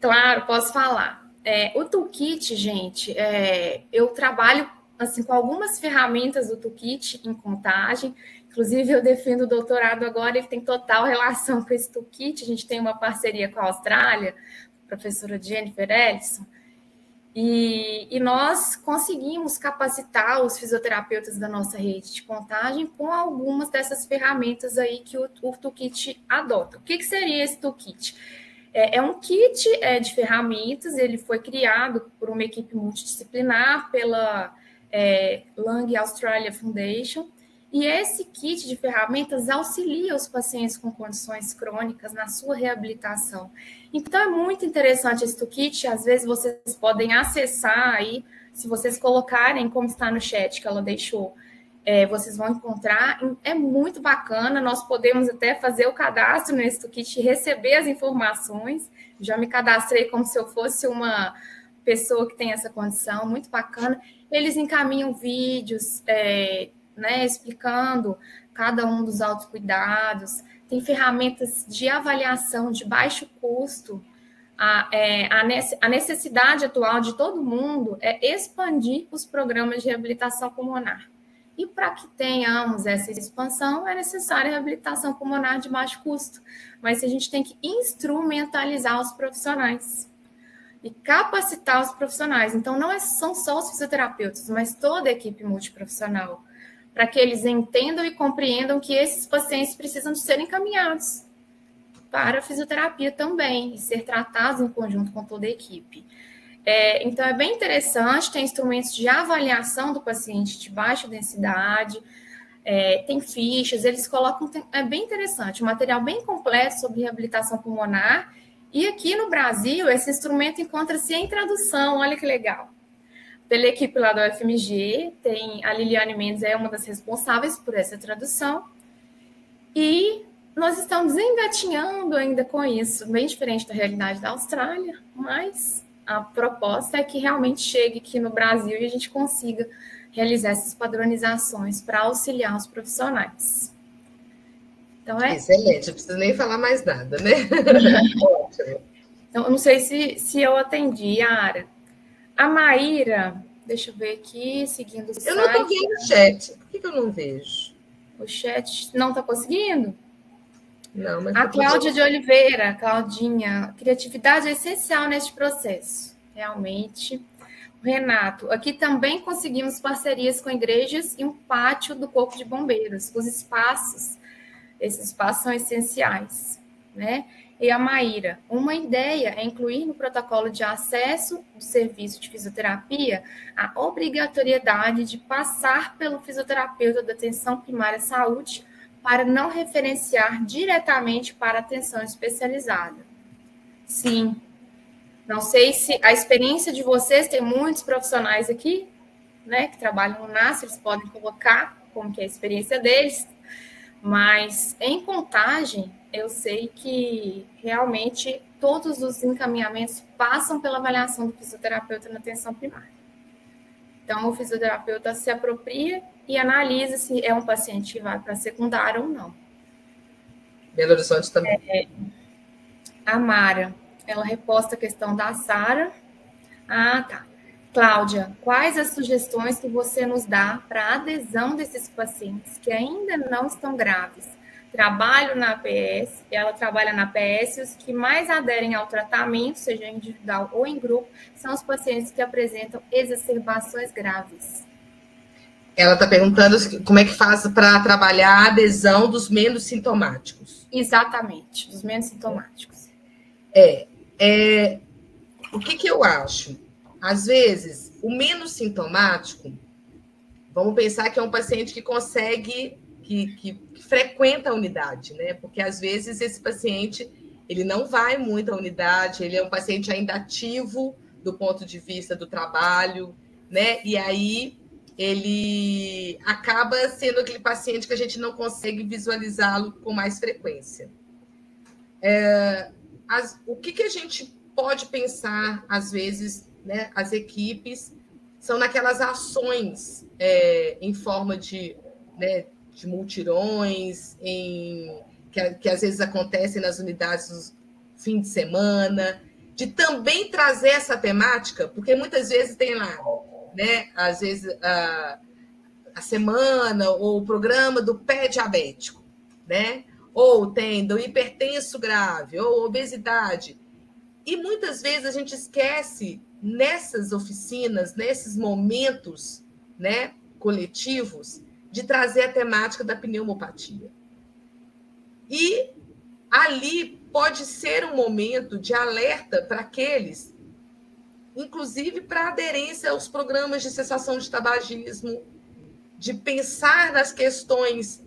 Claro, posso falar. O toolkit, gente, eu trabalho assim, com algumas ferramentas do toolkit em contagem. Inclusive, eu defendo o doutorado agora, ele tem total relação com esse toolkit. A gente tem uma parceria com a Austrália, a professora Jennifer Ellison, e nós conseguimos capacitar os fisioterapeutas da nossa rede de contagem com algumas dessas ferramentas aí que o toolkit adota. O que seria esse toolkit? É um kit de ferramentas, ele foi criado por uma equipe multidisciplinar, pela Lung Australia Foundation, e esse kit de ferramentas auxilia os pacientes com condições crônicas na sua reabilitação. Então, é muito interessante esse toolkit, às vezes vocês podem acessar aí, se vocês colocarem, como está no chat que ela deixou, vocês vão encontrar, é muito bacana, nós podemos até fazer o cadastro nesse toolkit e receber as informações, já me cadastrei como se eu fosse uma pessoa que tem essa condição, muito bacana. Eles encaminham vídeos, explicando cada um dos autocuidados, tem ferramentas de avaliação de baixo custo. A necessidade atual de todo mundo é expandir os programas de reabilitação pulmonar. E para que tenhamos essa expansão, é necessária a reabilitação pulmonar de baixo custo. Mas a gente tem que instrumentalizar os profissionais e capacitar os profissionais. Então, não são só os fisioterapeutas, mas toda a equipe multiprofissional, para que eles entendam e compreendam que esses pacientes precisam de ser encaminhados para a fisioterapia também, e ser tratados em conjunto com toda a equipe. Então, é bem interessante, tem instrumentos de avaliação do paciente de baixa densidade, tem fichas, eles colocam, é bem interessante, um material bem completo sobre reabilitação pulmonar, e aqui no Brasil, esse instrumento encontra-se em tradução, olha que legal. Pela equipe lá do UFMG, tem a Liliane Mendes, é uma das responsáveis por essa tradução, e nós estamos engatinhando ainda com isso, bem diferente da realidade da Austrália, mas a proposta é que realmente chegue aqui no Brasil e a gente consiga realizar essas padronizações para auxiliar os profissionais. Então, excelente, não preciso nem falar mais nada, né? Ótimo. Então, eu não sei se eu atendi, Yara. A Maíra, deixa eu ver aqui, seguindo o site. Eu não estou vendo o chat. Por que eu não vejo? O chat não está conseguindo? Não, mas a Cláudia de Oliveira, Claudinha, criatividade é essencial neste processo, realmente. O Renato, aqui também conseguimos parcerias com igrejas e um pátio do Corpo de Bombeiros. Os espaços, esses espaços são essenciais, né? E a Maíra, uma ideia é incluir no protocolo de acesso do serviço de fisioterapia a obrigatoriedade de passar pelo fisioterapeuta da atenção primária à saúde para não referenciar diretamente para atenção especializada. Sim. Não sei se a experiência de vocês, tem muitos profissionais aqui, né, que trabalham no NASF, eles podem colocar como que é a experiência deles, mas em Contagem, eu sei que realmente todos os encaminhamentos passam pela avaliação do fisioterapeuta na atenção primária. Então, o fisioterapeuta se apropria e analisa se é um paciente que vai para a secundária ou não. Belo Horizonte também. A Mara, ela reposta a questão da Sara. Ah, tá. Cláudia, quais as sugestões que você nos dá para a adesão desses pacientes que ainda não estão graves? Trabalho na APS, ela trabalha na APS, e os que mais aderem ao tratamento, seja individual ou em grupo, são os pacientes que apresentam exacerbações graves. Ela está perguntando como é que faz para trabalhar a adesão dos menos sintomáticos. Exatamente, dos menos sintomáticos. O que eu acho? Às vezes, o menos sintomático, vamos pensar que é um paciente que consegue, que frequenta a unidade, né? Porque, às vezes, esse paciente, ele não vai muito à unidade, ele é um paciente ainda ativo do ponto de vista do trabalho, né? E aí, ele acaba sendo aquele paciente que a gente não consegue visualizá-lo com mais frequência. O que a gente pode pensar, às vezes, né? As equipes são naquelas ações em forma de, né, de multirões, que às vezes acontecem nas unidades no fim de semana, de também trazer essa temática, porque muitas vezes tem lá, né, às vezes a semana ou o programa do pé diabético, né? Ou tem do hipertenso grave, ou obesidade. E muitas vezes a gente esquece nessas oficinas, nesses momentos, né, coletivos, de trazer a temática da pneumopatia. E ali pode ser um momento de alerta para aqueles, inclusive para aderência aos programas de cessação de tabagismo, de pensar nas questões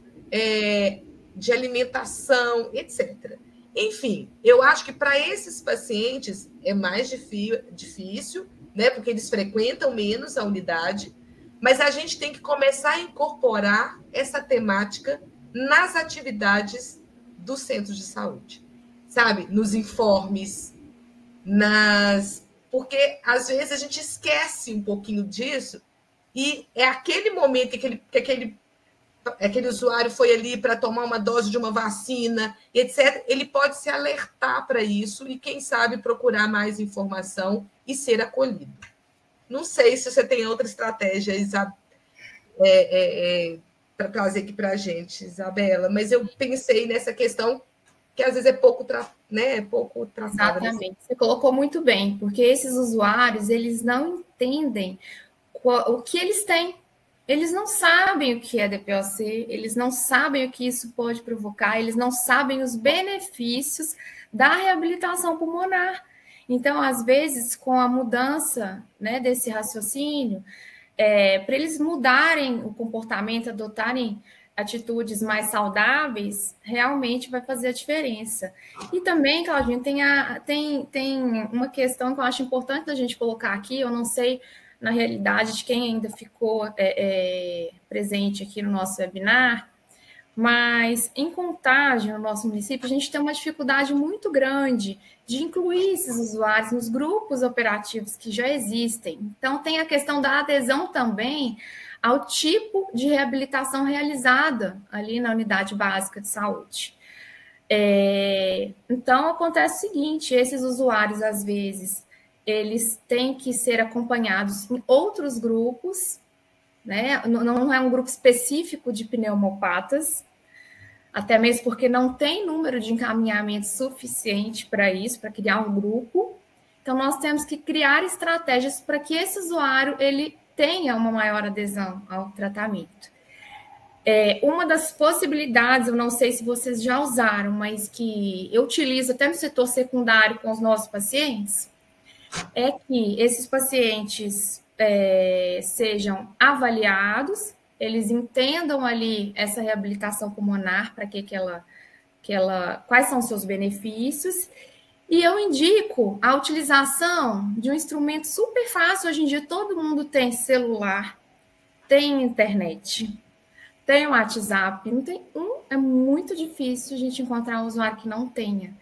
de alimentação, etc. Enfim, eu acho que para esses pacientes é mais difícil, né, porque eles frequentam menos a unidade, mas a gente tem que começar a incorporar essa temática nas atividades dos centros de saúde, sabe? Nos informes, porque às vezes a gente esquece um pouquinho disso e é aquele momento que aquele usuário foi ali para tomar uma dose de uma vacina, etc., ele pode se alertar para isso e, quem sabe, procurar mais informação e ser acolhido. Não sei se você tem outra estratégia, para trazer aqui para a gente, Isabela, mas eu pensei nessa questão que às vezes é pouco tratada. Exatamente, você colocou muito bem, porque esses usuários, eles não entendem o que eles têm. Eles não sabem o que é DPOC, eles não sabem o que isso pode provocar, eles não sabem os benefícios da reabilitação pulmonar. Então, às vezes, com a mudança, né, desse raciocínio, para eles mudarem o comportamento, adotarem atitudes mais saudáveis, realmente vai fazer a diferença. E também, Claudinho, tem uma questão que eu acho importante da gente colocar aqui, eu não sei na realidade de quem ainda ficou presente aqui no nosso webinar, mas em Contagem, no nosso município, a gente tem uma dificuldade muito grande de incluir esses usuários nos grupos operativos que já existem. Então, tem a questão da adesão também ao tipo de reabilitação realizada ali na unidade básica de saúde. Então, acontece o seguinte, esses usuários, às vezes, eles têm que ser acompanhados em outros grupos, né? Não é um grupo específico de pneumopatas, até mesmo porque não tem número de encaminhamento suficiente para isso, para criar um grupo. Então, nós temos que criar estratégias para que esse usuário ele tenha uma maior adesão ao tratamento. Uma das possibilidades, eu não sei se vocês já usaram, mas que eu utilizo até no setor secundário com os nossos pacientes, é que esses pacientes sejam avaliados, eles entendam ali essa reabilitação pulmonar, para quais são os seus benefícios, e eu indico a utilização de um instrumento super fácil. Hoje em dia todo mundo tem celular, tem internet, tem o WhatsApp, é muito difícil a gente encontrar um usuário que não tenha.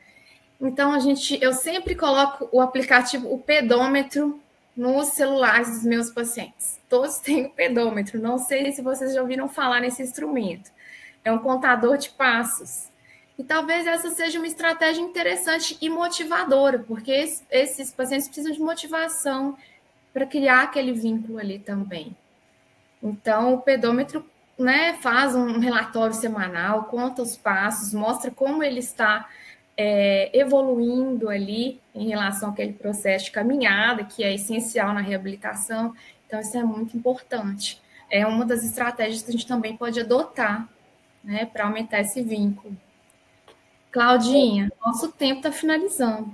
Então, eu sempre coloco o aplicativo, o pedômetro, nos celulares dos meus pacientes. Todos têm o pedômetro. Não sei se vocês já ouviram falar nesse instrumento. É um contador de passos. E talvez essa seja uma estratégia interessante e motivadora, porque esses pacientes precisam de motivação para criar aquele vínculo ali também. Então, o pedômetro, né, faz um relatório semanal, conta os passos, mostra como ele está evoluindo ali em relação àquele processo de caminhada, que é essencial na reabilitação. Então, isso é muito importante. É uma das estratégias que a gente também pode adotar, né, para aumentar esse vínculo. Claudinha, nosso tempo está finalizando,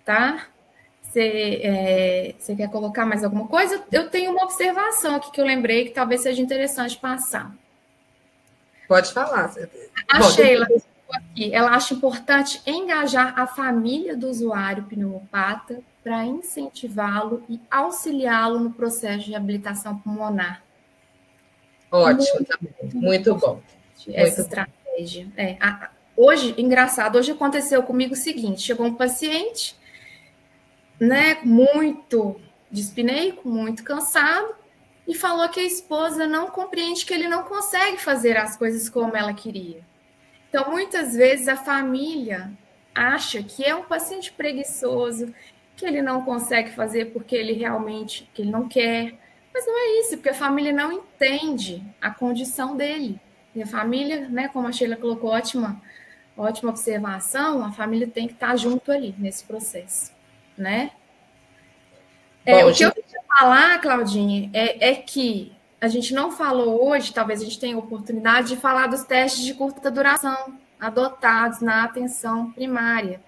tá? Você quer colocar mais alguma coisa? Eu tenho uma observação aqui que eu lembrei que talvez seja interessante passar. Pode falar. A Sheila aqui, ela acha importante engajar a família do usuário pneumopata para incentivá-lo e auxiliá-lo no processo de reabilitação pulmonar. Ótimo, muito bom. Essa estratégia. Hoje, engraçado, hoje aconteceu comigo o seguinte: chegou um paciente, né, muito dispineico, muito cansado, e falou que a esposa não compreende que ele não consegue fazer as coisas como ela queria. Então, muitas vezes, a família acha que é um paciente preguiçoso, que ele não consegue fazer porque ele realmente que ele não quer. Mas não é isso, porque a família não entende a condição dele. E a família, né, como a Sheila colocou, ótima observação, a família tem que estar junto ali nesse processo, né? Bom, o que eu queria falar, Claudinha, é que a gente não falou hoje, talvez a gente tenha oportunidade de falar dos testes de curta duração adotados na atenção primária.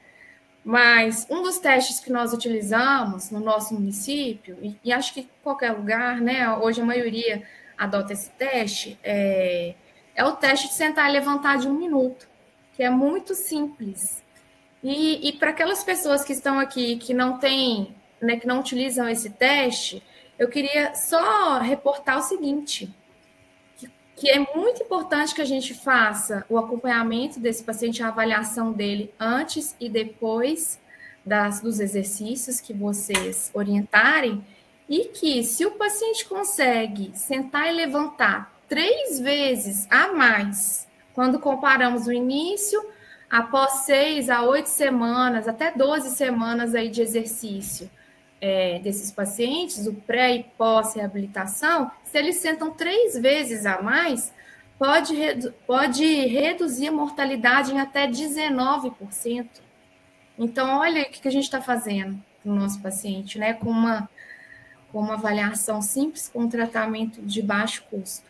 Mas um dos testes que nós utilizamos no nosso município, e acho que em qualquer lugar, né? Hoje a maioria adota esse teste, é o teste de sentar e levantar de 1 minuto, que é muito simples. E para aquelas pessoas que estão aqui que não têm, né, que não utilizam esse teste, eu queria só reportar o seguinte, que é muito importante que a gente faça o acompanhamento desse paciente, a avaliação dele antes e depois dos exercícios que vocês orientarem, e que se o paciente consegue sentar e levantar 3 vezes a mais, quando comparamos o início, após 6 a 8 semanas, até 12 semanas aí de exercício, desses pacientes, o pré e pós-reabilitação, se eles sentam 3 vezes a mais, pode reduzir a mortalidade em até 19%. Então, olha o que a gente está fazendo com o nosso paciente, né? Com uma avaliação simples, com um tratamento de baixo custo.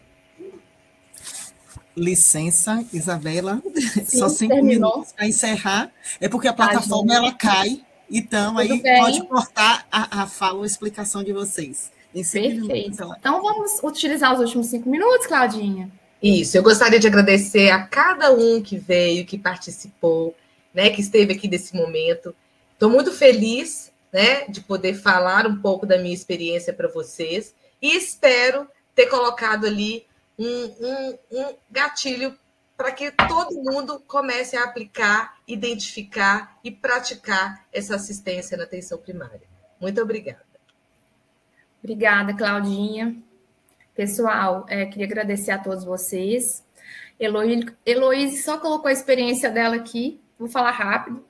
Licença, Isabela, Sim, só 5 minutos para encerrar. É porque a plataforma ela cai. Então, tudo aí bem. Pode cortar a fala ou a explicação de vocês. Perfeito. Então, vamos utilizar os últimos 5 minutos, Claudinha? Isso, eu gostaria de agradecer a cada um que veio, que participou, né, que esteve aqui nesse momento. Estou muito feliz, né, de poder falar um pouco da minha experiência para vocês e espero ter colocado ali um gatilho para que todo mundo comece a aplicar, identificar e praticar essa assistência na atenção primária. Muito obrigada. Obrigada, Claudinha. Pessoal, queria agradecer a todos vocês. Heloíse só colocou a experiência dela aqui, vou falar rápido.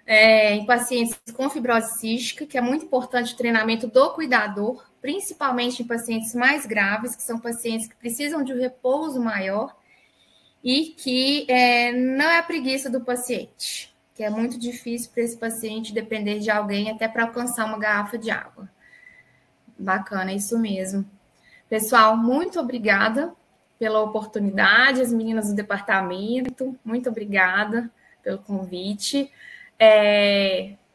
Em pacientes com fibrose cística, que é muito importante o treinamento do cuidador, principalmente em pacientes mais graves, que são pacientes que precisam de um repouso maior, e que não é a preguiça do paciente, que é muito difícil para esse paciente depender de alguém até para alcançar uma garrafa de água. Bacana, é isso mesmo. Pessoal, muito obrigada pela oportunidade, as meninas do departamento, muito obrigada pelo convite.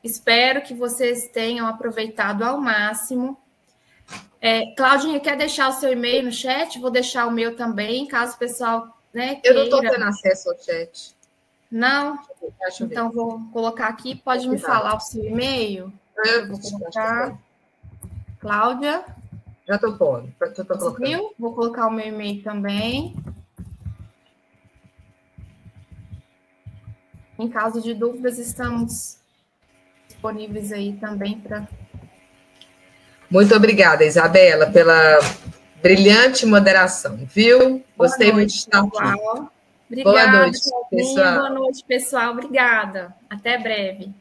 Espero que vocês tenham aproveitado ao máximo. Claudinha, quer deixar o seu e-mail no chat? Vou deixar o meu também, caso o pessoal... né, eu não estou tendo acesso ao chat. Não? Então, vou colocar aqui. Pode me falar o seu e-mail? Eu vou colocar. Cláudia. Já estou pondo. Viu? Vou colocar o meu e-mail também. Em caso de dúvidas, estamos disponíveis aí também para... Muito obrigada, Isabela, pela brilhante moderação, viu? Gostei muito de estar aqui. Obrigada, boa noite, pessoal. Boa noite, pessoal. Obrigada. Até breve.